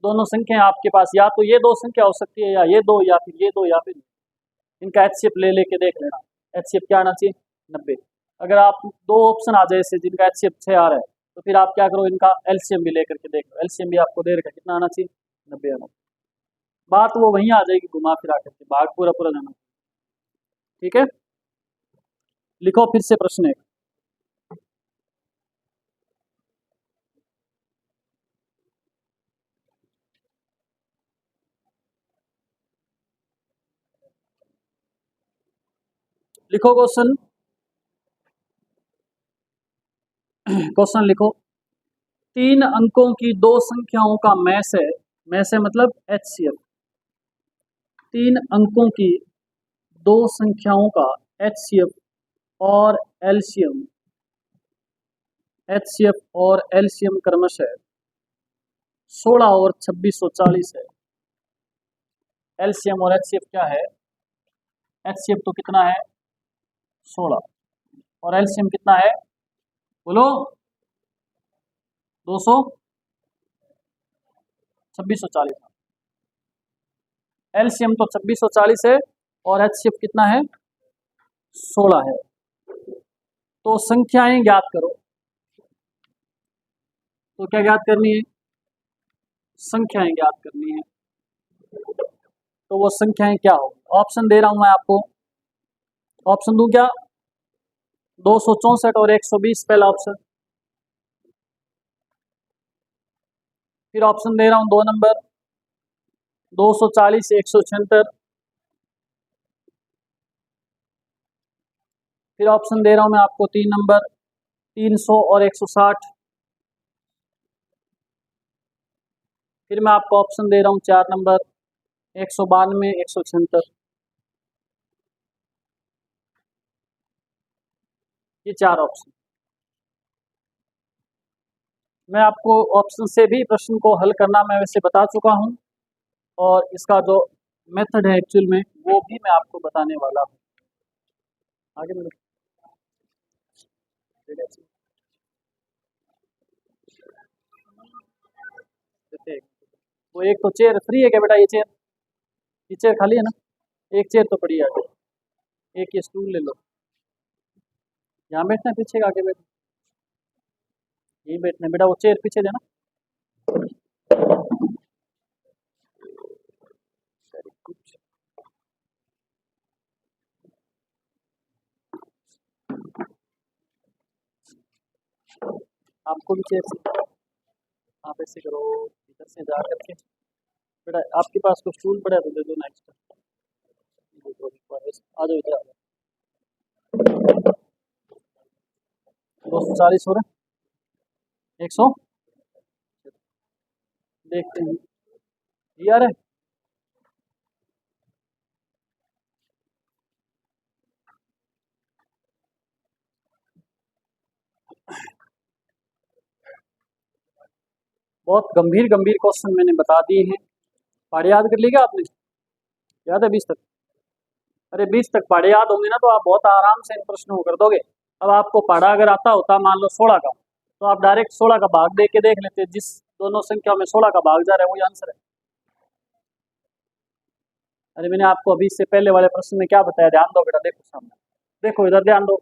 दोनों संख्या आपके पास, या तो ये दो संख्या हो सकती है, या ये दो, या फिर ये दो, या फिर इनका एचसीएफ ले लेके देख लेना। एचसीएफ क्या आना चाहिए, 90। अगर आप दो ऑप्शन आ जाए ऐसे जिनका एचसीएफ 6 आ रहा है, तो फिर आप क्या करो, इनका एलसीएम भी लेकर के देख लो। एलसीएम भी आपको दे रखा है, कितना आना चाहिए, 90 आना। बात वो वहीं आ जाएगी घुमा फिरा करके, भाग पूरा पूरा जाना। ठीक है, लिखो फिर से प्रश्न एक। लिखो क्वेश्चन, क्वेश्चन लिखो। 3 अंकों की दो संख्याओं का मैस है, मैस है मतलब एचसीएफ। 3 अंकों की दो संख्याओं का एचसीएफ और एलसीएम, एचसीएफ और एलसीएम क्रमशः 16 और 2640 है। एलसीएम और एचसीएफ क्या है, एचसीएफ तो कितना है, 16, और एलसीएम कितना है, बोलो, 200, 2640। एलसीएम तो 2640 है और एचसीएफ कितना है, 16 है। तो संख्याएं ज्ञात करो। तो क्या ज्ञात करनी है, संख्याएं ज्ञात करनी है। तो वो संख्याएं क्या होगी, ऑप्शन दे रहा हूं मैं आपको। ऑप्शन दूं क्या, 264 और 120 पहला ऑप्शन। फिर ऑप्शन दे रहा हूं 2 नंबर, 240, 176। फिर ऑप्शन दे रहा हूं मैं आपको 3 नंबर, 300 और 160। फिर मैं आपको ऑप्शन दे रहा हूं 4 नंबर, 192, 176। ये 4 ऑप्शन। मैं आपको ऑप्शन से भी प्रश्न को हल करना मैं वैसे बता चुका हूं, और इसका जो मेथड है एक्चुअल में वो भी मैं आपको बताने वाला हूं आगे में। वो एक तो चेयर फ्री है क्या बेटा, ये चेयर खाली है ना, एक चेयर तो पड़ी है आगे, एक ये स्टूल ले लो। यहाँ बैठना है, पीछे आगे बैठ, यहीं बैठना है बेटा, वो चेयर पीछे देना। आपको भी चेयर से, आप ऐसे करो, इधर से जा करके बेटा, आपके पास कोई स्टूल पड़ा है तो दे दो ना एक्स्ट्रा। आ जाओ इधर, आ जाओ। 240 हो रहा है, 100 देखते हैं क्लियर है। बहुत गंभीर गंभीर क्वेश्चन मैंने बता दिए हैं। पढ़े याद कर लिया आपने? याद है 20 तक? अरे 20 तक पढ़े याद होंगे ना तो आप बहुत आराम से इन प्रश्नों को कर दोगे। अब आपको पढ़ा अगर आता होता मान लो 16 का, तो आप डायरेक्ट 16 का भाग दे के देख लेते, जिस दोनों संख्या में 16 का भाग जा रहा है वही आंसर है। अरे मैंने आपको अभी इससे पहले वाले प्रश्न में क्या बताया, ध्यान दो बेटा, देखो सामने, देखो इधर ध्यान दो,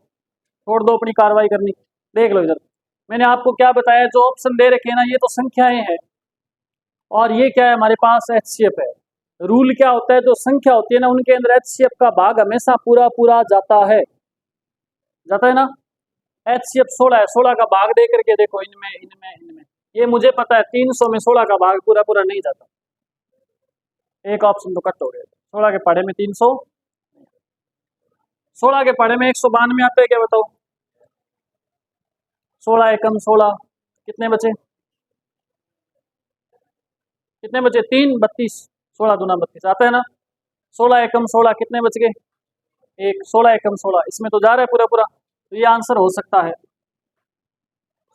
छोड़ दो अपनी कार्रवाई करनी, देख लो इधर। मैंने आपको क्या बताया, जो ऑप्शन दे रखे हैं ना ये तो संख्याएं हैं, और ये क्या है हमारे पास एचसीएफ है। रूल क्या होता है, जो संख्या होती है ना उनके अंदर एचसीएफ का भाग हमेशा पूरा पूरा जाता है, जाता है ना। एचसीएफ 16 है, 16 का भाग दे करके देखो, इनमें इनमें इनमें ये मुझे पता है 300 में 16 का भाग पूरा पूरा नहीं जाता। एक ऑप्शन तो कट हो गया, 16 के पढ़े में 300, 16 के पढ़े में 192 आता है क्या बताओ? 16 एकम 16 कितने बचे, कितने बचे? 3 32, 16 दूना 32 आता है ना। 16 एकम 16 कितने बच गए? एक। 16 एकम 16 इसमें तो जा रहा है पूरा पूरा, तो ये आंसर हो सकता है।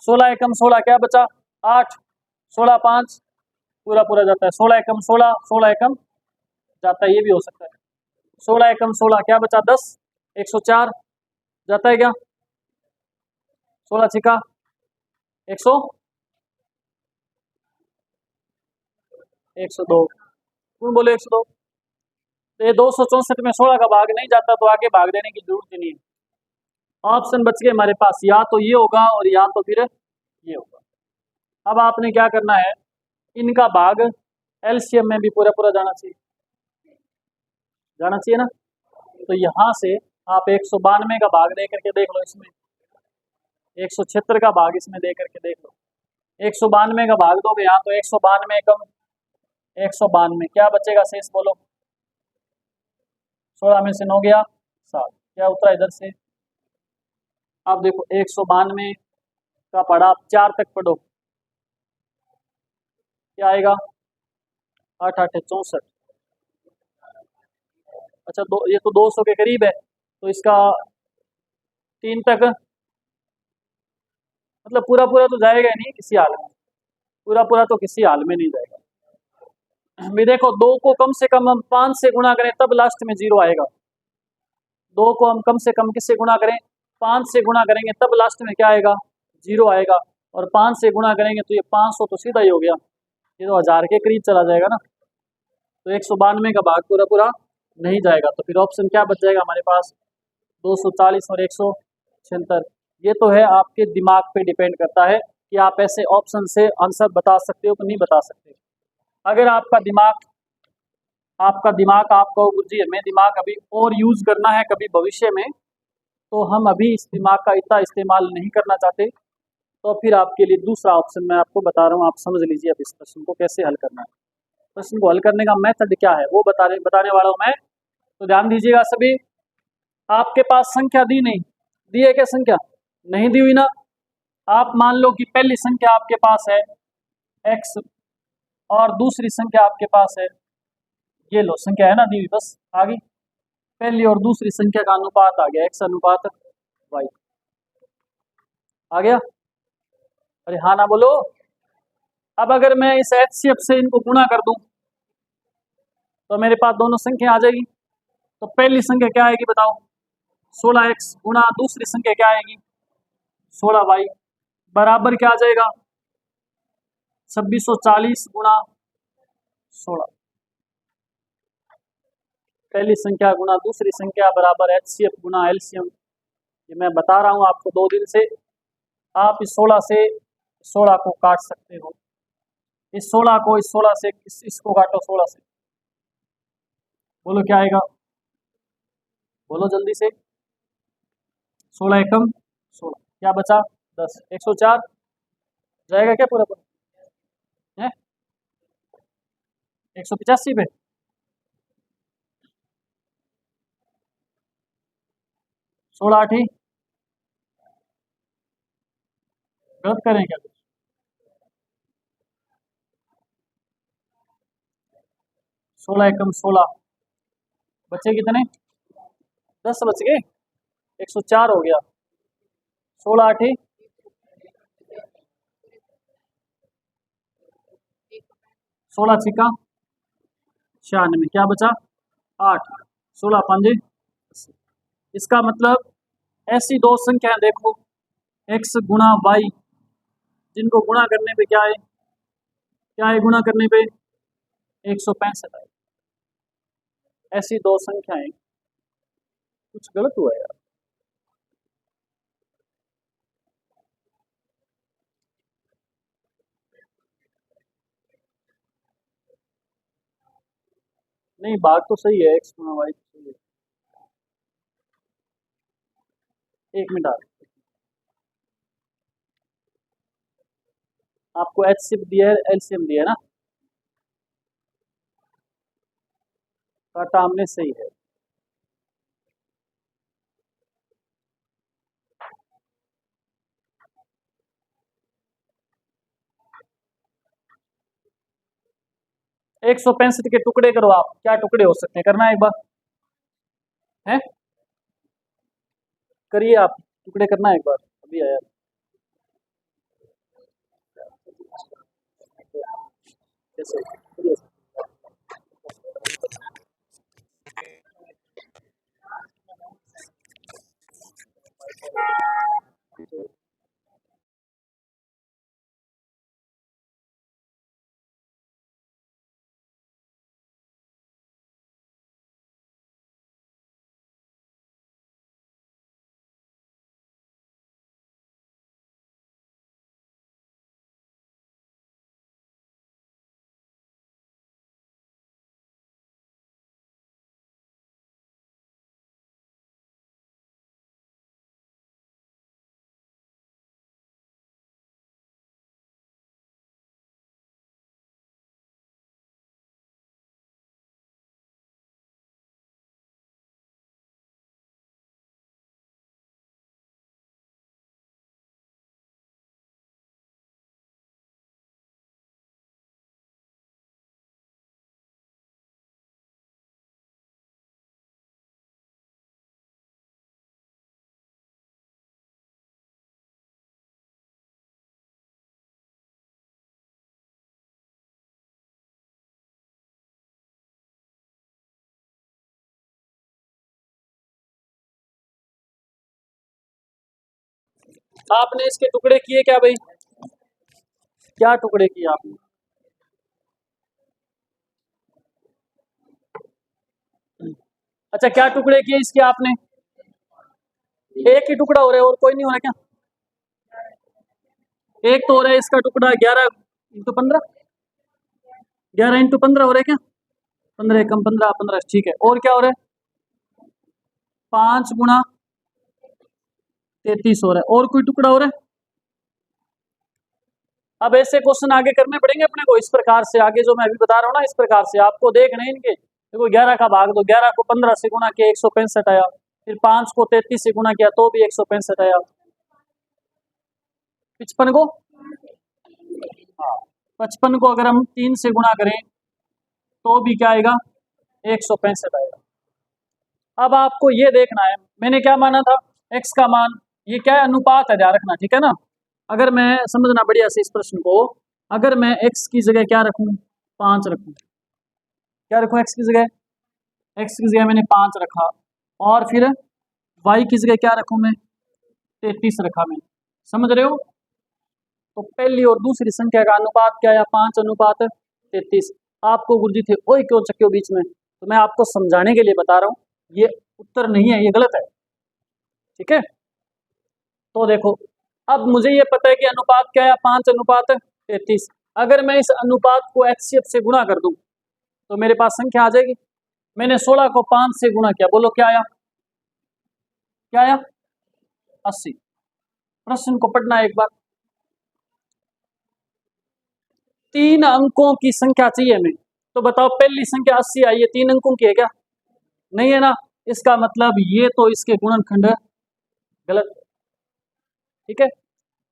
16 एकम 16 क्या बचा? 8। 16 5 पूरा पूरा जाता है। 16 एकम 16, 16 एकम जाता है, ये भी हो सकता है। 16 एकम 16 क्या बचा? 10। 104 जाता है क्या? 16 छिका 100, 102 कौन बोले 102? तो ये 264 में 16 का भाग नहीं जाता, तो आगे भाग देने की जरूरत ही नहीं है। ऑप्शन बच गए हमारे पास, या तो ये होगा और या तो फिर ये होगा। अब आपने क्या करना है, इनका भाग एलसीएम में भी पूरा पूरा जाना चाहिए, जाना चाहिए ना। तो यहाँ से आप 192 का भाग दे करके देख लो, इसमें 176 का भाग इसमें दे करके देख लो। 192 का भाग दोगे यहाँ तो 192 कम 192 क्या बचेगा शेष बोलो? 16 में से 9 गया 7, क्या उतरा इधर से? आप देखो 192 का पढ़ा, आप 4 तक पढ़ो, क्या आएगा? 8 8 64। अच्छा दो, ये तो 200 के करीब है, तो इसका 3 तक मतलब पूरा पूरा तो जाएगा ही नहीं किसी हाल में, पूरा पूरा तो किसी हाल में नहीं जाएगा। भी देखो 2 को कम से कम हम 5 से गुणा करें तब लास्ट में 0 आएगा। 2 को हम कम से कम किससे गुणा करें? 5 से गुणा करेंगे तब लास्ट में क्या आएगा? 0 आएगा। और 5 से गुणा करेंगे तो ये 500 तो सीधा ही हो गया, ये तो 1000 के करीब चला जाएगा ना। तो 192 का भाग पूरा पूरा नहीं जाएगा, तो फिर ऑप्शन क्या बच जाएगा हमारे पास? 240 और 176। ये तो है आपके दिमाग पे डिपेंड करता है कि आप ऐसे ऑप्शन से आंसर बता सकते हो कि नहीं बता सकते। अगर आपका दिमाग आपको जी हमें दिमाग अभी और यूज़ करना है कभी भविष्य में, तो हम अभी इस दिमाग का इतना इस्तेमाल नहीं करना चाहते, तो फिर आपके लिए दूसरा ऑप्शन मैं आपको बता रहा हूँ, आप समझ लीजिए अब इस प्रश्न को कैसे हल करना है। प्रश्न को हल करने का मेथड क्या है वो बताने वाला हूँ मैं, तो ध्यान दीजिएगा सभी। आपके पास संख्या दी नहीं, दी है क्या संख्या? नहीं दी हुई ना। आप मान लो कि पहली संख्या आपके पास है x, और दूसरी संख्या आपके पास है, ये लो संख्या है ना दी हुई, बस आ गई। पहली और दूसरी संख्या का अनुपात आ गया x अनुपात y, आ गया? अरे हाँ ना बोलो। अब अगर मैं इस एचसीएफ से इनको गुणा कर दूं तो मेरे पास दोनों संख्या आ जाएगी। तो पहली संख्या क्या आएगी बताओ? 16x गुणा दूसरी संख्या क्या आएगी? 16y बराबर क्या आ जाएगा? 2640 गुणा 16। पहली संख्या गुणा दूसरी संख्या बराबर एचसीएफ गुणा एलसीएम। ये मैं बता रहा हूँ आपको 2 दिन से। आप इस 16 से 16 को काट सकते हो, इस 16 को इस 16 से इसको काटो 16 से, बोलो क्या आएगा? बोलो जल्दी से। 16 एकम 16 क्या बचा? 10। 104 जाएगा क्या पूरा पूरा है? 185 पे 16 8 ही गलत करें क्या कुछ? 16 एकम 16, बचे कितने? 10 बच गए, 104 हो गया। 16 8 16 छिका 96, क्या बचा? 8। 16 5 80। इसका मतलब ऐसी दो संख्याएं देखो, x गुणा y, जिनको गुणा करने पे क्या है, क्या है गुणा करने पे? 165 है। ऐसी दो संख्याएं, कुछ गलत हुआ है यार। नहीं, बात तो सही है, x गुणा y तो सही है। 1 मिनट आ रहा है। आपको HCF दिया है, LCM दिया है ना, काटा हमने, सही है। एक 165 के टुकड़े करो आप, क्या टुकड़े हो सकते हैं, करना है एक बार, है करिए आप, टुकड़े करना है एक बार, अभी आया। कैसे? आपने इसके टुकड़े किए क्या भाई, क्या टुकड़े किए आपने? अच्छा, क्या टुकड़े किए इसके आपने? एक ही टुकड़ा हो रहा है और कोई नहीं हो रहा क्या? एक तो हो रहा है इसका टुकड़ा 11 × 15, 11 × 15 हो रहा है क्या? 15 एकम 15 15, ठीक है। और क्या हो रहा है? 5 × 33 हो रहा है। और कोई टुकड़ा हो रहा है? अब ऐसे क्वेश्चन आगे करने पड़ेंगे अपने को इस प्रकार से, आगे जो मैं अभी बता रहा हूँ ना, इस प्रकार से आपको देखना है इनके। देखो 11 का भाग दो, 11 को 15 से गुणा किया 165 आया, फिर 5 को 33 से गुणा किया तो भी 165 आया, 55 को, हाँ 55 को अगर हम 3 से गुणा करें तो भी क्या आएगा? 165 आएगा। अब आपको ये देखना है, मैंने क्या माना था, x का मान, ये क्या है, अनुपात है, ध्यान रखना, ठीक है ना। अगर मैं, समझना बढ़िया से इस प्रश्न को, अगर मैं x की जगह क्या रखूं, 5 रखूं, क्या रखूं x की जगह? x की जगह मैंने 5 रखा, और फिर y की जगह क्या रखूं मैं? 33 रखा मैंने, समझ रहे हो? तो पहली और दूसरी संख्या का अनुपात क्या है? 5:33। आपको गुरुजी थे ओए क्यों चक्के हो बीच में, तो मैं आपको समझाने के लिए बता रहा हूँ, ये उत्तर नहीं है, ये गलत है, ठीक है। तो देखो, अब मुझे ये पता है कि अनुपात क्या है, 5:33। अगर मैं इस अनुपात को HCF से गुणा कर दूं तो मेरे पास संख्या आ जाएगी। मैंने 16 को 5 से गुणा किया, बोलो क्या आया? क्या आया? 80। प्रश्न को पढ़ना एक बार, 3 अंकों की संख्या चाहिए हमें, तो बताओ पहली संख्या 80 आई है, 3 अंकों की है क्या? नहीं है ना, इसका मतलब ये तो इसके गुणनखंड गलत, ठीक है।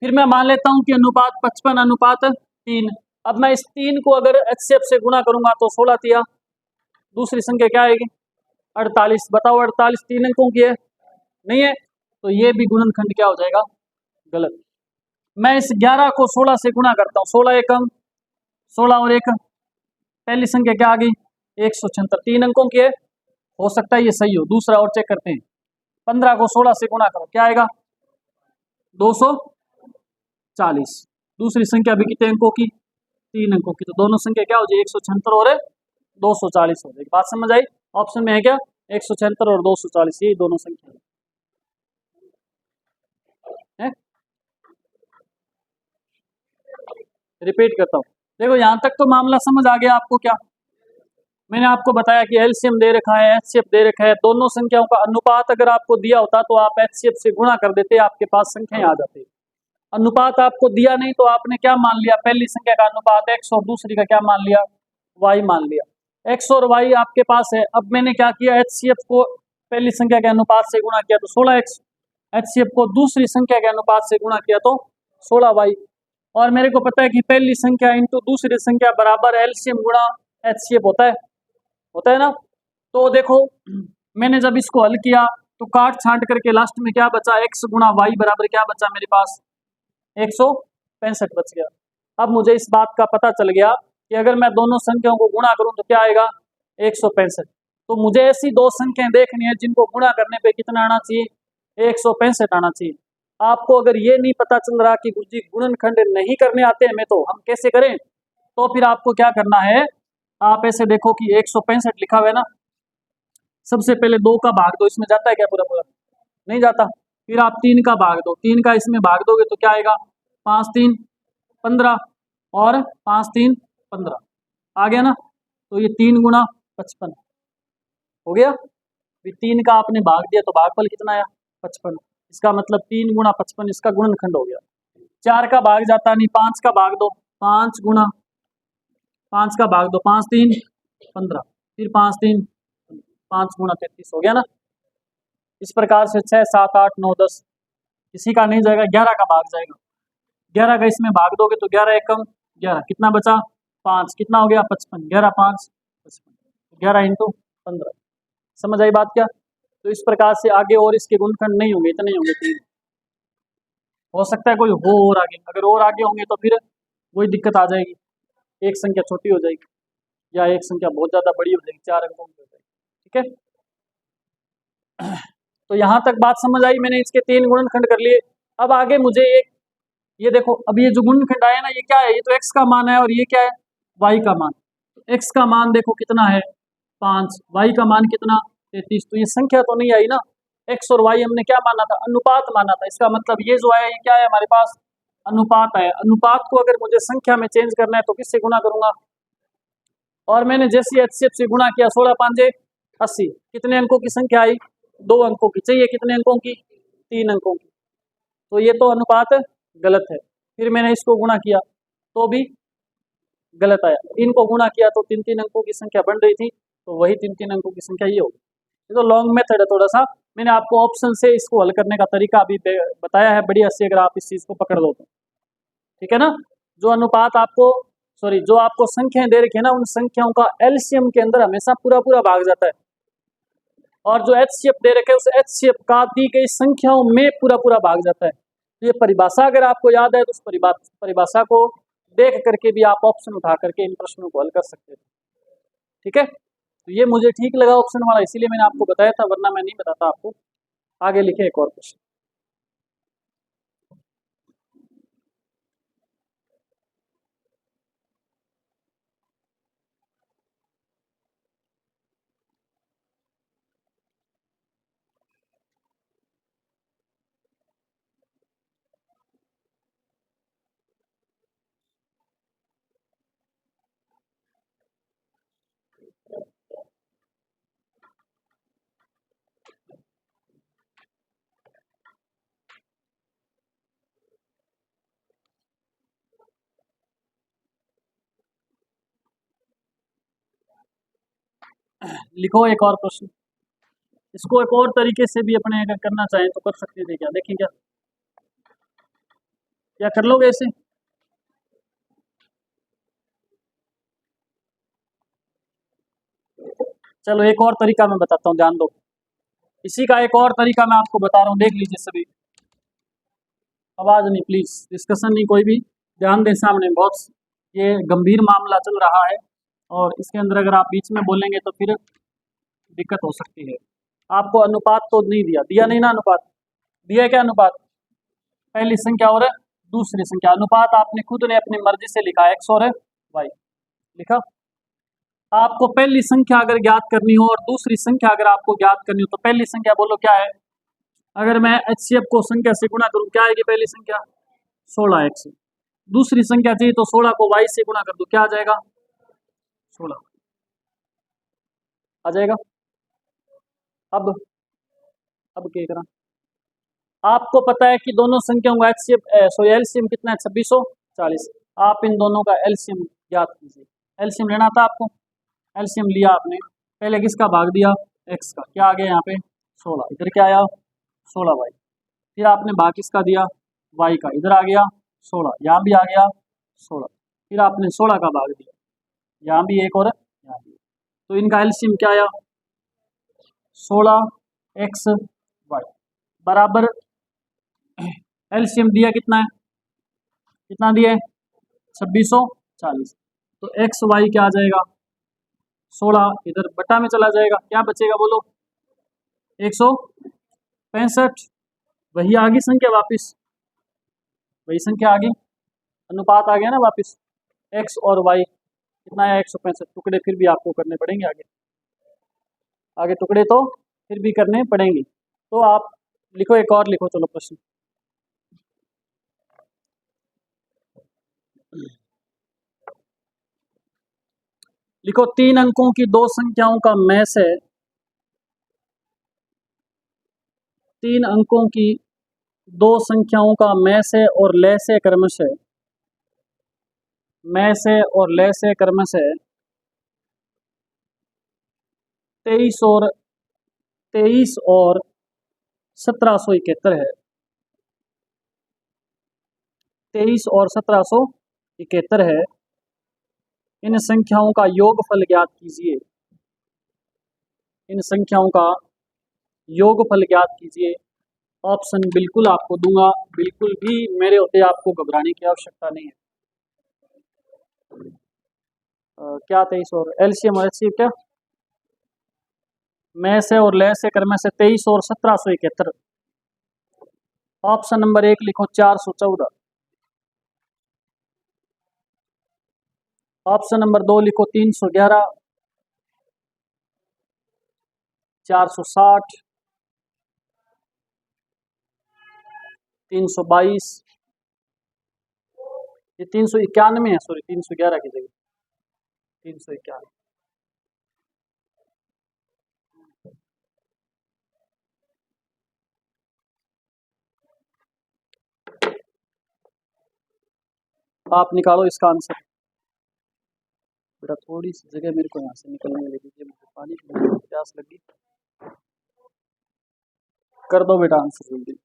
फिर मैं मान लेता हूं कि अनुपात 55:3। अब मैं इस 3 को अगर HCF से गुणा करूंगा तो 16 दिया, दूसरी संख्या क्या आएगी? 48। बताओ 48 3 अंकों की है? नहीं है, तो ये भी गुणनखंड क्या हो जाएगा? गलत। मैं इस 11 को 16 से गुणा करता हूँ, 16 एकम 16 और एक, पहली संख्या क्या आ गई? 176, 3 अंकों की है, हो सकता है ये सही हो। दूसरा और चेक करते हैं, 15 को 16 से गुणा करो, क्या आएगा? 240। दूसरी संख्या भी कितने अंकों की? 3 अंकों की। तो दोनों संख्या क्या हो जाएगी? 176 और 240 हो जाएगी। बात समझ आई? ऑप्शन में है क्या? 176 और 240, ये दोनों संख्या है। रिपीट करता हूँ, देखो यहाँ तक तो मामला समझ आ गया आपको क्या? मैंने आपको बताया कि एलसीएम दे रखा है, एचसीएफ दे रखा है, दोनों संख्याओं का अनुपात अगर आपको दिया होता तो आप एचसीएफ से गुणा कर देते, आपके पास संख्याएं आ जाती। अनुपात आपको दिया नहीं तो आपने क्या मान लिया? पहली संख्या का अनुपात x और दूसरी का क्या मान लिया? y मान लिया। x और y आपके पास है। अब मैंने क्या किया? एचसीएफ को पहली संख्या के अनुपात से गुणा किया तो 16x, एचसीएफ को दूसरी संख्या के अनुपात से गुणा किया तो 16y। और मेरे को पता है कि पहली संख्या इंटू दूसरी संख्या बराबर एलसीएम गुणा एचसीएफ होता है ना। तो देखो मैंने जब इसको हल किया तो काट छांट करके लास्ट में क्या बचा? x गुणा y बराबर क्या बचा मेरे पास? 165 बच गया। अब मुझे इस बात का पता चल गया कि अगर मैं दोनों संख्याओं को गुणा करूं तो क्या आएगा? 165। तो मुझे ऐसी दो संख्याएं देखनी है जिनको गुणा करने पे कितना आना चाहिए? 165 आना चाहिए। आपको अगर ये नहीं पता चल रहा कि गुरुजी गुणनखंड नहीं करने आते हमें तो हम कैसे करें, तो फिर आपको क्या करना है? आप ऐसे देखो कि 165 लिखा हुआ है ना, सबसे पहले 2 का भाग दो, इसमें जाता है क्या पूरा पूरा? नहीं जाता। फिर आप 3 का भाग दो, 3 का इसमें भाग दोगे तो क्या आएगा? 5 3 15 और 5 3 15 आ गया ना। तो ये 3 गुणा 55 हो गया। फिर 3 का आपने भाग दिया तो भागफल कितना आया? 55। इसका मतलब 3 गुणा 55 इसका गुणनखंड हो गया। 4 का भाग जाता नहीं, 5 का भाग दो, 5 गुणा 5 का भाग दो, 5 3 15, फिर 5 3 5 गुणा 33 हो गया ना। इस प्रकार से 6 7 8 9 10 किसी का नहीं जाएगा, 11 का भाग जाएगा। 11 का इसमें भाग दोगे तो 11 एकम 11, कितना बचा? 5, कितना हो गया? 55, 11 5 55, 11 इंटू 15। समझ आई बात क्या? तो इस प्रकार से आगे और इसके गुणनखंड नहीं होंगे, इतने होंगे 3। हो सकता है कोई हो और आगे, अगर और आगे होंगे तो फिर वही दिक्कत आ जाएगी, एक संख्या छोटी हो जाएगी या एक संख्या बहुत ज़्यादा बड़ी हो जाएगी, 4 अंकों की हो जाएगी। ठीक है, तो यहाँ तक बात समझ आई। मैंने इसके 3 गुणनखंड कर लिए। अब आगे मुझे एक ये देखो, अब ये जो गुणनखंड आया ना, ये क्या है? ये तो x का मान है और ये क्या है? y का मान। x का मान देखो कितना है? 5, y का मान कितना? 33। तो ये संख्या तो नहीं आई ना, x और y हमने क्या माना था? अनुपात माना था। इसका मतलब ये जो आया ये क्या है हमारे पास? अनुपात है। अनुपात को अगर मुझे संख्या में चेंज करना है तो किससे गुणा करूंगा? और मैंने जैसे एचसीएफ से गुणा किया, 16 5 80, कितने अंकों की संख्या आई? 2 अंकों की। चाहिए कितने अंकों की? 3 अंकों की। तो ये तो अनुपात गलत है। फिर मैंने इसको गुणा किया तो भी गलत आया, इनको गुणा किया तो 3 3 अंकों की संख्या बन रही थी, तो वही 3 3 अंकों की संख्या ये होगी। ये तो लॉन्ग मेथड है थोड़ा सा, मैंने आपको ऑप्शन से इसको हल करने का तरीका अभी बताया है बढ़िया से, अगर आप इस चीज़ को पकड़ लो तो। ठीक है ना। जो अनुपात आपको जो आपको संख्याएं दे रखी है ना, उन संख्याओं का एलसीएम के अंदर हमेशा पूरा पूरा भाग जाता है, और जो एचसीएफ दे रखे है उस एचसीएफ का दी गई संख्याओं में पूरा पूरा भाग जाता है। तो ये परिभाषा अगर आपको याद है तो उस परिभाषा को देख करके भी आप ऑप्शन उठा करके इन प्रश्नों को हल कर सकते थे। ठीक है, तो ये मुझे ठीक लगा ऑप्शन वाला, इसीलिए मैंने आपको बताया था, वरना मैं नहीं बताता आपको। आगे लिखे एक और प्रश्न। लिखो एक और प्रश्न। इसको एक और तरीके से भी अपने अगर करना चाहें तो कर सकते थे क्या? देखें क्या कर लोगे ऐसे? चलो एक और तरीका मैं बताता हूँ, ध्यान दो। इसी का एक और तरीका मैं आपको बता रहा हूँ, देख लीजिए सभी। आवाज़ नहीं प्लीज़, डिस्कशन नहीं कोई भी, ध्यान दें सामने, बहुत ये गंभीर मामला चल रहा है और इसके अंदर अगर आप बीच में बोलेंगे तो फिर दिक्कत हो सकती है। आपको अनुपात तो नहीं दिया, दिया नहीं ना अनुपात, दिया है क्या अनुपात? पहली संख्या और दूसरी संख्या, अनुपात आपने खुद ने अपनी मर्जी से लिखा, एक्स और वाई लिखा। आपको पहली संख्या अगर ज्ञात करनी हो और दूसरी संख्या अगर आपको ज्ञात करनी हो तो पहली संख्या बोलो क्या है? अगर मैं HCF को संख्या से गुणा करूं क्या आएगी पहली संख्या? 16x। दूसरी संख्या चाहिए तो 16 को y से गुणा कर दो, क्या आ जाएगा? 16 आ जाएगा। अब क्या करा, आपको पता है कि दोनों संख्याओं का एलसीएम कितना है? 2640। आप इन दोनों का एलसीएम ज्ञात कीजिए। एलसीएम लेना था आपको, एलसीएम लिया आपने, पहले किसका भाग दिया? एक्स का, क्या आ गया यहाँ पे? 16, इधर क्या आया? 16y। फिर आपने भाग किसका दिया? y का, इधर आ गया 16, यहाँ भी आ गया 16। फिर आपने 16 का भाग दिया, यहाँ भी एक और यहाँ भी, तो इनका एलसीएम क्या आया? 16x y बराबर एलसीएम दिया कितना है? कितना दिया है? 2640। तो एक्स वाई क्या आ जाएगा? 16 इधर बटा में चला जाएगा, क्या बचेगा बोलो? 165। वही आ गई संख्या वापिस, वही संख्या आ गई, अनुपात आ गया ना वापिस। एक्स और वाई कितना है? 165। टुकड़े फिर भी आपको करने पड़ेंगे, आगे आगे टुकड़े तो फिर भी करने पड़ेंगे। तो आप लिखो, एक और लिखो, चलो प्रश्न। लिखो, 3 अंकों की दो संख्याओं का में से, 3 अंकों की दो संख्याओं का में से और ले से क्रमशः, में से और ले से क्रमशः 23 और 1771 है। 23 और 1771 है। इन संख्याओं का योगफल ज्ञात कीजिए। इन संख्याओं का योगफल ज्ञात कीजिए। ऑप्शन बिल्कुल आपको दूंगा, बिल्कुल भी मेरे होते आपको घबराने की आवश्यकता नहीं है। क्या 23 और एलसीएम और एचसीएफ, क्या में से और ले से क्रम से 23 और 1771। ऑप्शन नंबर 1 लिखो 414। ऑप्शन नंबर 2 लिखो 311, 460, 322, ये 391 है, सॉरी 311 की जगह 391। आप निकालो इसका आंसर। बेटा थोड़ी सी जगह मेरे को यहाँ से निकलने लगी, मुझे पानी की प्यास लगी। कर दो बेटा आंसर जल्दी।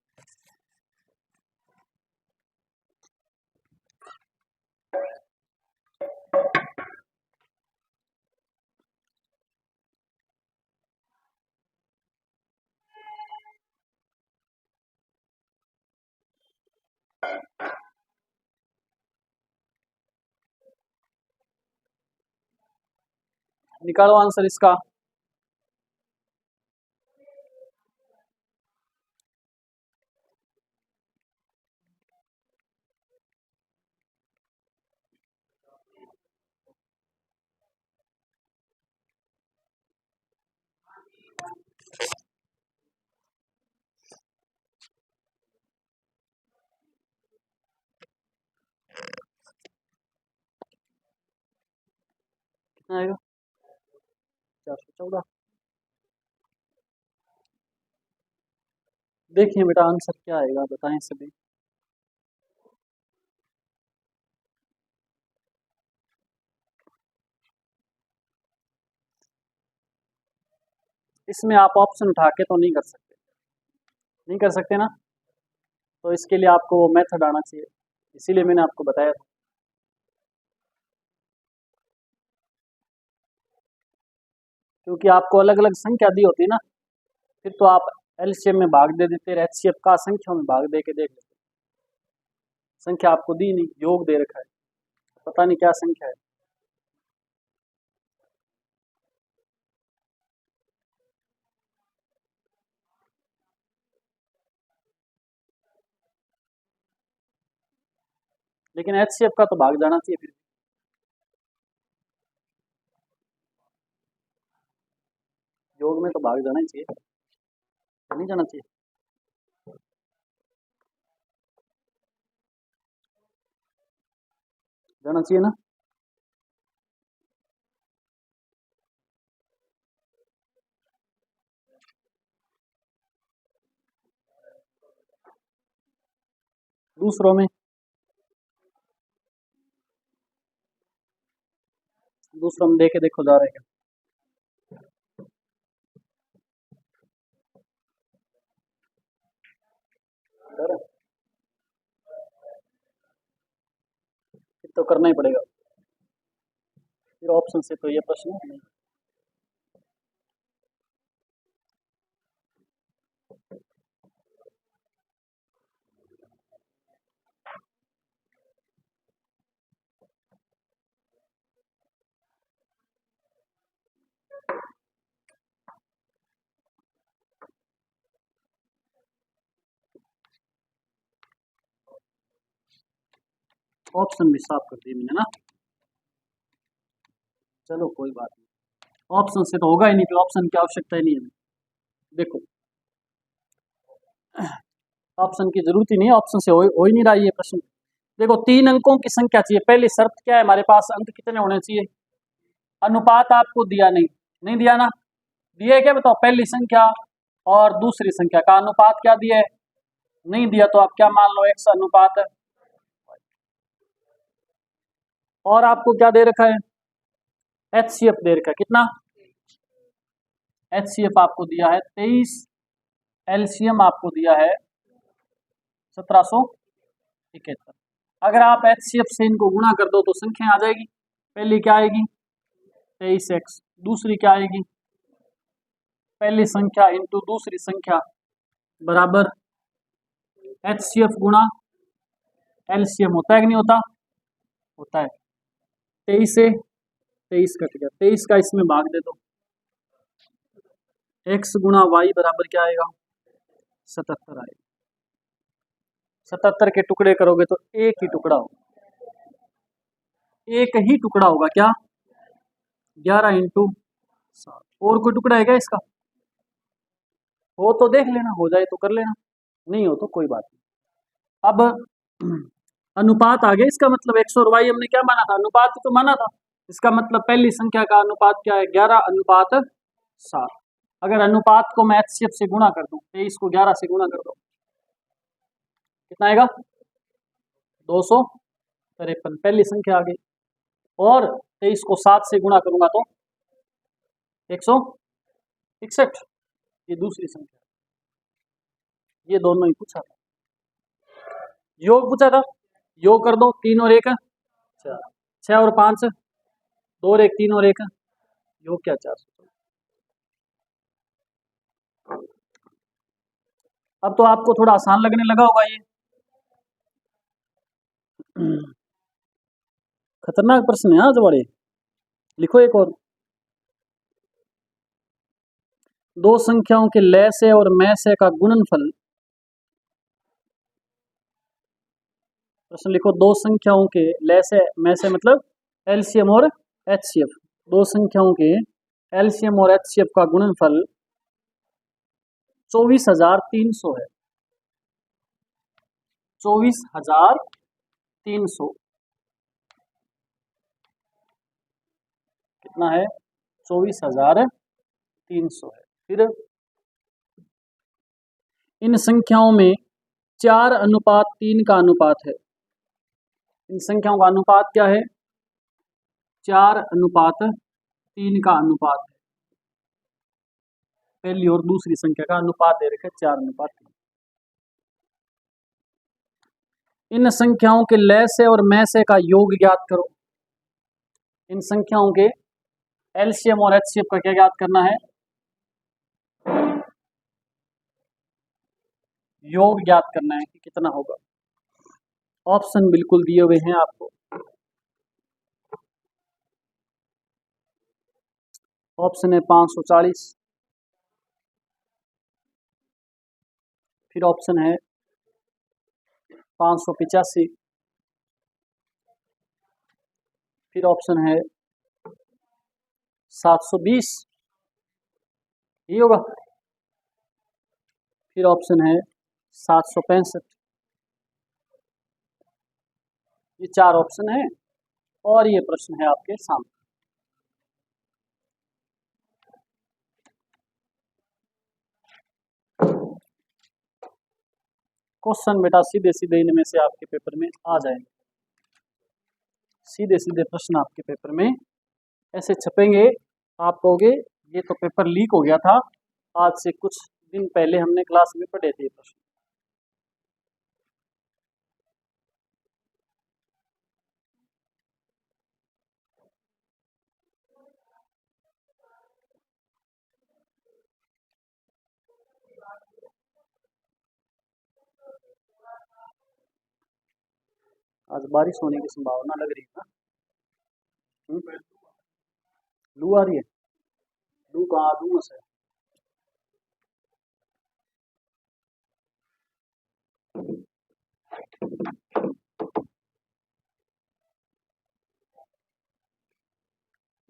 निकालो आंसर इसका। कितना आएगा? 414। देखिए बेटा आंसर क्या आएगा, बताएं सभी। इसमें आप ऑप्शन उठा के तो नहीं कर सकते, नहीं कर सकते ना, तो इसके लिए आपको वो मेथड आना चाहिए, इसीलिए मैंने आपको बताया था। क्योंकि आपको अलग अलग संख्या दी होती ना, फिर तो आप एलसीएम में भाग दे देते, एचसीएफ का संख्या में भाग दे के देख लेते। संख्या आपको दी नहीं, योग दे रखा है, पता नहीं क्या संख्या है। लेकिन एचसीएफ का तो भाग जाना चाहिए, फिर योग में तो भाग जाना ही चाहिए, नहीं जाना चाहिए। जाना चाहिए ना। दूसरों में देखे देखो जा रहे हैं। तो करना ही पड़ेगा, फिर ऑप्शन से तो ये प्रश्न नहीं। ऑप्शन भी साफ कर दिए मैंने ना, चलो कोई बात नहीं, ऑप्शन से तो होगा ही नहीं, फिर ऑप्शन की आवश्यकता ही नहीं है। देखो ऑप्शन की जरूरत ही नहीं है, ऑप्शन से हो ही नहीं रहा ये प्रश्न। देखो 3 अंकों की संख्या चाहिए, पहली शर्त क्या है हमारे पास, अंक कितने होने चाहिए। अनुपात आपको दिया नहीं दिया ना, दिया है क्या बताओ, पहली संख्या और दूसरी संख्या का अनुपात क्या दिया है, नहीं दिया, तो आप क्या मान लो, x अनुपात है। और आपको क्या दे रखा है, एचसीएफ दे रखा है, कितना एचसीएफ आपको दिया है 23, एलसीएम आपको दिया है 1771। अगर आप एचसीएफ से इनको गुणा कर दो तो संख्या आ जाएगी, पहली क्या आएगी 23x, दूसरी क्या आएगी, पहली संख्या इंटू दूसरी संख्या बराबर एचसीएफ गुणा एलसीएम, होता है कि नहीं होता, होता है। 23 से 23 कट गया, 23 का इसमें भाग दे दो, x गुणा वाई बराबर क्या आएगा 77 आएगा। 77 के टुकड़े करोगे तो एक ही टुकड़ा होगा, एक ही टुकड़ा होगा, क्या 11 इंटू 7। और कोई टुकड़ा है क्या इसका, हो तो देख लेना, हो जाए तो कर लेना, नहीं हो तो कोई बात नहीं। अब अनुपात आ गया, इसका मतलब x और y हमने क्या माना था, अनुपात तो माना था, इसका मतलब पहली संख्या का अनुपात क्या है 11:7। अगर अनुपात को मैं एचसीएफ से गुणा कर दूं, 23 को 11 से गुणा कर दो, कितना आएगा 253, पहली संख्या आ गई। और 23 को 7 से गुणा करूंगा तो 161, ये दूसरी संख्या, ये दोनों ही पूछा था, योग पूछा था, योग कर दो, 3 और 1 4, 6 और 5 2 और 1 3 और 1 योग क्या 4। अब तो आपको थोड़ा आसान लगने लगा होगा ये, खतरनाक प्रश्न है आज बड़े। लिखो एक और, दो संख्याओं के लय से और मैं से का गुणनफल, प्रश्न लिखो, दो संख्याओं के लय से मैं से मतलब एलसीएम और एचसीएफ, दो संख्याओं के एलसीएम और एचसीएफ का गुणनफल 24,300 है, 24,300 कितना है 24,300 है। फिर इन संख्याओं में 4:3 का अनुपात है, इन संख्याओं का अनुपात क्या है 4:3 का अनुपात है, पहली और दूसरी संख्या का अनुपात दे रखे 4:3। इन संख्याओं के लय से और मैं से का योग ज्ञात करो, इन संख्याओं के एलसीएम और एचसीएफ का क्या याद करना है, योग याद करना है कि कितना होगा। ऑप्शन बिल्कुल दिए हुए हैं आपको। ऑप्शन है 540, फिर ऑप्शन है 585, फिर ऑप्शन है 720, ये होगा, फिर ऑप्शन है 765। ये 4 ऑप्शन है और ये प्रश्न है आपके सामने। क्वेश्चन बेटा सीधे सीधे इनमें से आपके पेपर में आ जाएंगे, सीधे सीधे प्रश्न आपके पेपर में ऐसे छपेंगे, आप कहोगे ये तो पेपर लीक हो गया था, आज से कुछ दिन पहले हमने क्लास में पढ़े थे ये प्रश्न। आज बारिश होने की संभावना लग रही है ना। लू आ रही है, लू कहाँ, लू है।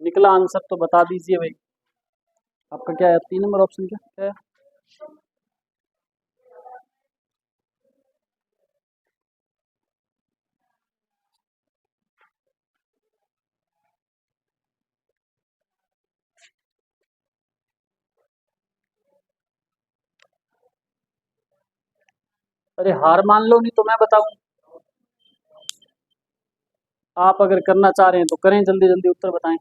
निकला आंसर तो बता दीजिए भाई, आपका क्या है, 3 नंबर ऑप्शन क्या है। अरे हार मान लो, नहीं तो मैं बताऊं। आप अगर करना चाह रहे हैं तो करें, जल्दी जल्दी उत्तर बताएं।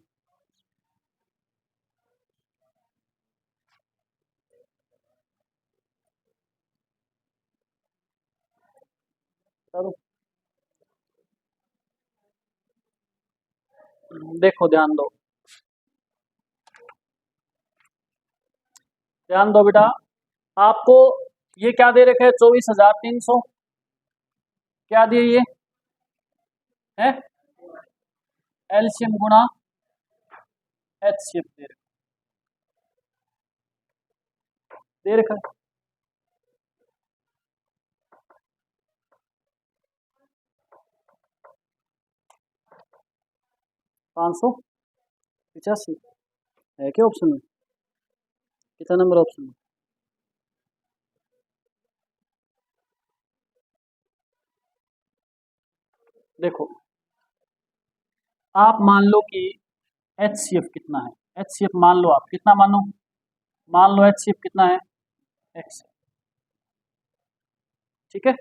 चलो देखो, ध्यान दो, ध्यान दो बेटा। आपको ये क्या दे रखा है, 24,300, क्या दिए ये है, एलसीएम गुणा एचसीएफ दे रखा है। 585 है क्या ऑप्शन में, कितना नंबर ऑप्शन में। देखो आप मान लो कि एचसीएफ कितना है, एचसीएफ मान लो, आप कितना मानो, मान लो एचसीएफ कितना है, एक्स, ठीक है।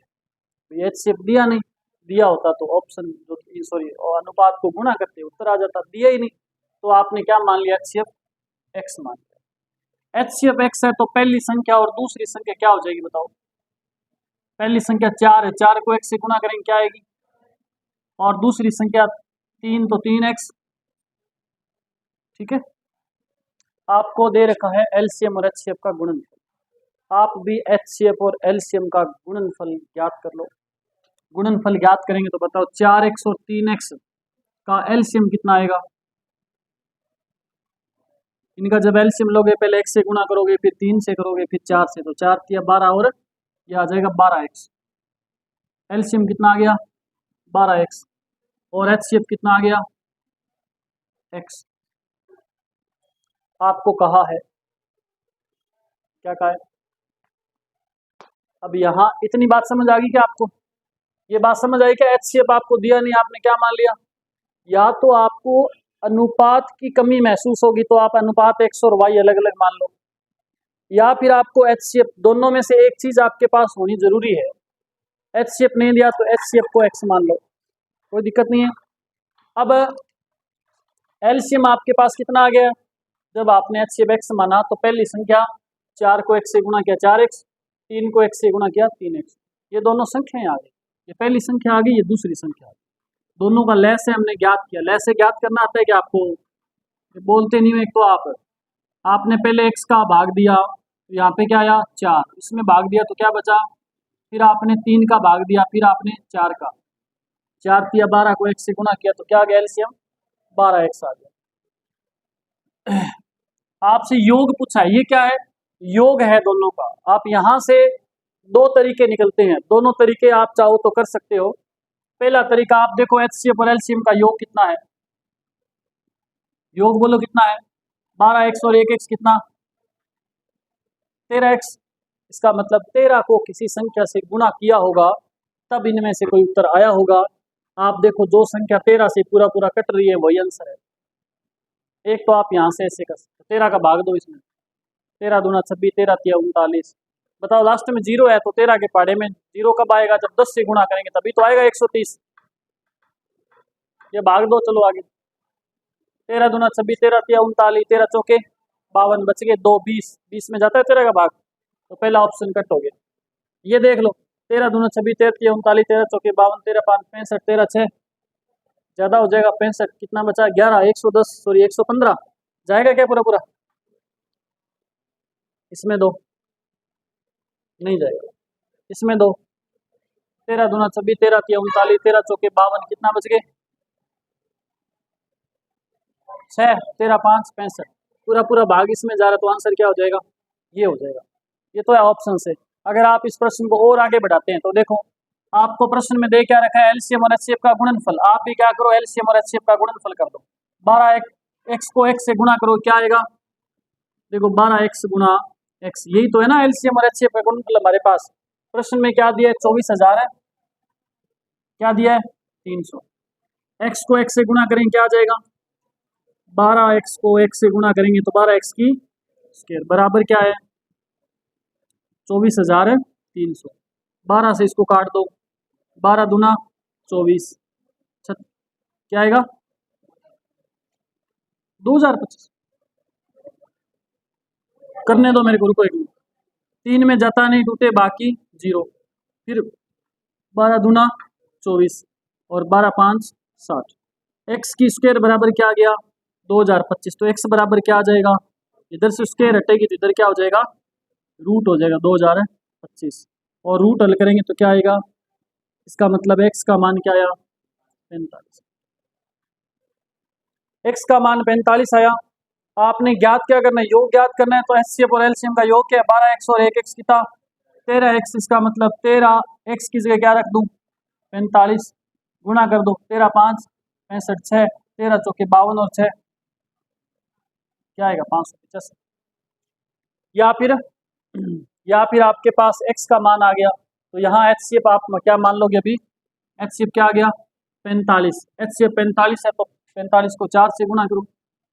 एचसीएफ दिया नहीं, दिया होता तो ऑप्शन जो, सॉरी, अनुपात को गुणा करते उत्तर आ जाता, दिया ही नहीं, तो आपने क्या मान लिया, एचसीएफ एक्स मान लिया। एचसीएफ एक्स है तो पहली संख्या और दूसरी संख्या क्या हो जाएगी बताओ। पहली संख्या 4 है, 4 को एक्स से गुणा करेंगे क्या आएगी, और दूसरी संख्या 3 तो 3x, ठीक है। आपको दे रखा है एलसीएम और एचसीएफ का गुणनफल, आप भी एचसीएफ और एलसीएम का गुणनफल ज्ञात कर लो। गुणनफल ज्ञात करेंगे तो बताओ 4x और 3x का एलसीएम कितना आएगा। इनका जब एलसीएम लोगे, पहले x से गुणा करोगे, फिर 3 से करोगे, फिर 4 से, तो 4 या 12 और ये आ जाएगा 12x। एलसीएम कितना आ गया 12x, और एचसीएफ कितना आ गया x। आपको कहा है, क्या कहा है, अब यहाँ इतनी बात समझ आ गई क्या आपको, ये बात समझ आई क्या, एचसीएफ आपको दिया नहीं, आपने क्या मान लिया, या तो आपको अनुपात की कमी महसूस होगी तो आप अनुपात x और y अलग अलग मान लो, या फिर आपको एचसीएफ, दोनों में से एक चीज आपके पास होनी जरूरी है। एचसीएफ नहीं दिया तो एचसीएफ को x मान लो, कोई दिक्कत नहीं है। अब एलसीएम आपके पास कितना आ गया, जब आपने एचसीएफ x माना तो पहली संख्या 4 को x से गुणा किया 4x, 3 को x से गुणा किया 3x, ये दोनों संख्याएं आ गई, ये पहली संख्या आ गई, ये दूसरी संख्या आ गई, दोनों का लय से हमने ज्ञात किया। लय से ज्ञात करना आता है क्या आपको, बोलते नहीं हो एक तो आपने पहले x का भाग दिया, तो यहाँ पे क्या आया 4, इसमें भाग दिया तो क्या बचा, फिर आपने 3 का भाग दिया, फिर आपने 4 का, 4 तिया 12 को 1 से गुणा किया तो क्या आ गया एलसीएम 12x आ गया। आपसे योग पूछा है, ये क्या है, योग है दोनों का। आप यहाँ से दो तरीके निकलते हैं, दोनों तरीके आप चाहो तो कर सकते हो। पहला तरीका आप देखो एचसीएफ और एलसीएम का योग कितना है, योग बोलो कितना है, 12x और 1x कितना 13x। इसका मतलब 13 को किसी संख्या से गुणा किया होगा तब इनमें से कोई उत्तर आया होगा। आप देखो जो संख्या 13 से पूरा पूरा कट रही है वही आंसर है। एक तो आप यहाँ से ऐसे कर सकते, 13 का भाग दो इसमें, 13 दूना 26, 13 तिया 39। बताओ लास्ट में 0 है तो 13 के पहाड़े में 0 कब आएगा, जब 10 से गुणा करेंगे तभी तो आएगा 130। ये भाग दो, चलो आगे, 13 दूना 26, 13 तिया 39, 13 चौके 52, बच गए 2, 20, 20 में जाता है 13 का भाग, तो पहला ऑप्शन कट हो गया। ये देख लो 13 दूना 26, 13 तिया 39, 13 चौके 52, 13 5 65, 13 6 ज्यादा हो जाएगा 65, कितना बचा 11, 110 सॉरी 115 जाएगा क्या पूरा पूरा, इसमें दो नहीं जाएगा, इसमें दो, 13 दूना 26, 13 तिया 39, 13 चौके 52, कितना बच गए 6, 13 5 65, पूरा पूरा भाग इसमें जा रहा है तो आंसर क्या हो जाएगा, ये हो जाएगा। ये तो है ऑप्शन से। अगर आप इस प्रश्न को और आगे बढ़ाते हैं तो देखो आपको प्रश्न में दे क्या रखा है, एलसीएम और एचसीएफ का गुणनफल। आप भी क्या करो, एलसीएम और एचसीएफ का गुणनफल कर दो, 12x को x से गुणा करो, क्या आएगा, देखो 12x गुणा x, यही तो है ना एलसीएम और एचसीएफ का गुणनफल हमारे पास। प्रश्न में क्या दिया है 24,000 है, क्या दिया है 300। x को x से गुणा करेंगे क्या आ जाएगा, 12x को x से गुणा करेंगे तो 12x की स्क्वायर बराबर क्या है 24,300। 12 से इसको काट दो, 12 दूना 24, क्या आएगा 2025। करने दो मेरे को, रुको एक मिनट, 3 में जाता नहीं टूटे बाकी 0, फिर 12 दूना 24 और 12 5 60, x की स्क्वायर बराबर क्या आ गया 2025। तो x बराबर क्या आ जाएगा, इधर से स्क्वायर हटेगी तो इधर क्या हो जाएगा रूट हो जाएगा 2025, और रूट हल करेंगे तो क्या आएगा, इसका मतलब x का मान क्या आया 45, x का मान 45 आया। आपने ज्ञात क्या करना है, योग ज्ञात करना है, तो एचसीएफ और एलसीएम का योग क्या है 12x और 1x कितना 13x, इसका मतलब 13x की जगह क्या रख दूं 45, गुणा कर दो 13 5 65 6, 13 चौके 52 और 6 क्या आएगा 585। या फिर आपके पास x का मान आ गया तो यहाँ एचसीएफ आप क्या मान लोगे, अभी एचसीएफ क्या आ गया 45, एचसीएफ 45 है तो 45 को 4 से गुणा करो,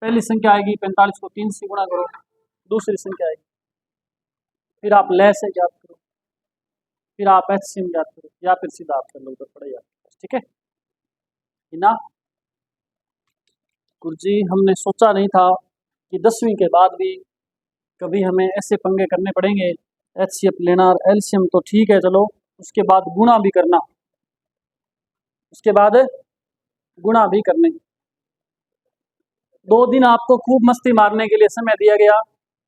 पहली संख्या आएगी 45 को 3 से गुणा करो, दूसरी संख्या आएगी, फिर आप लय से ज्ञात करो, फिर आप एचसीएम ज्ञात करो, या फिर सीधा आप कर लो उधर पड़ेगा, ठीक है ना। गुरुजी हमने सोचा नहीं था कि 10वीं के बाद भी कभी हमें ऐसे पंगे करने पड़ेंगे, एचसीएफ लेना और एलसीएम तो ठीक है चलो, उसके बाद गुणा भी करना, उसके बाद गुणा भी करने। 2 दिन आपको खूब मस्ती मारने के लिए समय दिया गया।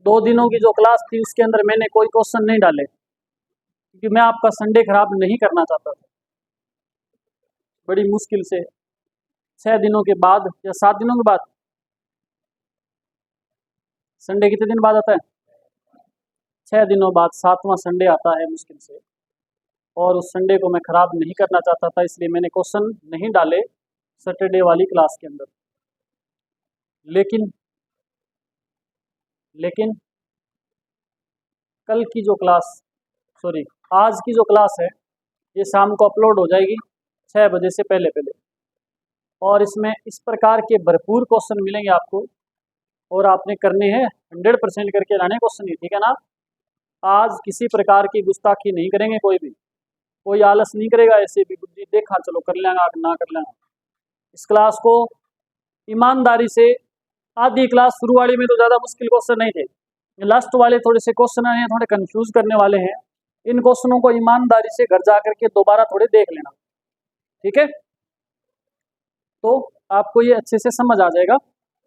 2 दिनों की जो क्लास थी उसके अंदर मैंने कोई क्वेश्चन नहीं डाले क्योंकि मैं आपका संडे खराब नहीं करना चाहता था। बड़ी मुश्किल से 6 दिनों के बाद या 7 दिनों के बाद, संडे कितने दिन बाद आता है 6 दिनों बाद 7वां संडे आता है मुश्किल से, और उस संडे को मैं खराब नहीं करना चाहता था, इसलिए मैंने क्वेश्चन नहीं डाले सैटरडे वाली क्लास के अंदर। लेकिन कल की जो क्लास सॉरी आज की जो क्लास है ये शाम को अपलोड हो जाएगी 6 बजे से पहले पहले, और इसमें इस प्रकार के भरपूर क्वेश्चन मिलेंगे आपको, और आपने करने हैं 100% करके लाने क्वेश्चन ही, ठीक है ना। आज किसी प्रकार की गुस्ताखी नहीं करेंगे, कोई आलस नहीं करेगा, ऐसे भी बुद्धि देखा चलो कर लेंगे ना कर लेंगे। इस क्लास को ईमानदारी से, आधी क्लास शुरू वाली में तो ज़्यादा मुश्किल क्वेश्चन नहीं थे, लास्ट वाले थोड़े से क्वेश्चन हैं थोड़े कंफ्यूज करने वाले हैं, इन क्वेश्चनों को ईमानदारी से घर जा करके दोबारा थोड़े देख लेना, ठीक है, तो आपको ये अच्छे से समझ आ जाएगा।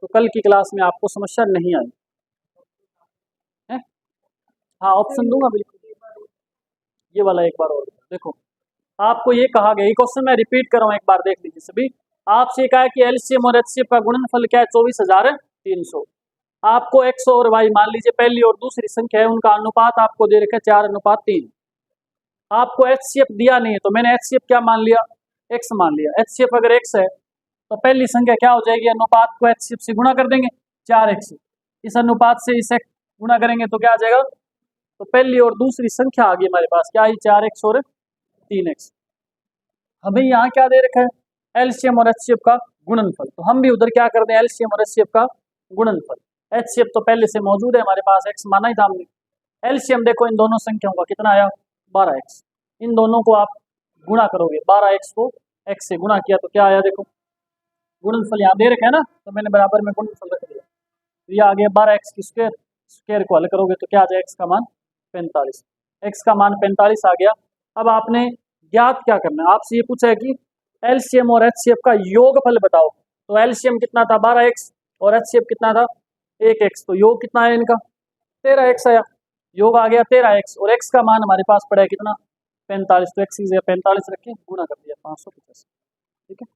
तो कल की क्लास में आपको समस्या नहीं आई है। हाँ ऑप्शन दूंगा बिल्कुल। ये वाला एक बार और देखो, आपको ये कहा गया, ये क्वेश्चन मैं रिपीट कर रहा हूँ, एक बार देख लीजिए सभी। आपसे कहा है कि एलसीएम और एचसीएफ का गुणनफल क्या है, 24,300। आपको एक्स और वाई मान लीजिए पहली और दूसरी संख्या है, उनका अनुपात आपको दे रखा है 4:3। आपको एचसीएफ दिया नहीं है, तो मैंने एचसीएफ क्या मान लिया, एक्स मान लिया। एचसीएफ अगर एक्स है तो पहली संख्या क्या हो जाएगी, अनुपात को एचसीएफ से गुणा कर देंगे 4x। इस अनुपात से इसे गुणा करेंगे तो क्या आ जाएगा, तो पहली और दूसरी संख्या आ गई हमारे पास, क्या आई, 4x और 3x। हमें यहाँ क्या दे रखा है, एलसीएम और एचसीएफ का गुणनफल। तो हम भी उधर क्या कर दें, एलसीएम और एचसीएफ का गुणनफल। एचसीएफ तो पहले से मौजूद है हमारे पास, एक्स माना ही था हमने। एलसीएम देखो इन दोनों संख्याओं का कितना आया, 12x। इन दोनों को आप गुणा करोगे, 12x को x से गुणा किया तो क्या आया, देखो गुणनफल यहाँ दे रखा है ना, तो मैंने बराबर में गुणनफल रख दिया। तो ये आ गया 12x की स्क्वायर, स्क्वायर को हल करोगे तो क्या आ जाएगा, x का मान 45। x का मान 45 आ गया। अब आपने ज्ञात क्या करना है, आपसे ये पूछा है कि एलसीएम और एचसीएफ का योगफल बताओ। तो एलसीएम कितना था, 12x, और एचसीएफ कितना था, 1x। तो योग कितना है इनका, 13x आया। योग आ गया 13x, और x का मान हमारे पास पड़ा है कितना, 45। तो x की जगह 45 रख के गुणा कर दिया, 585। ठीक है।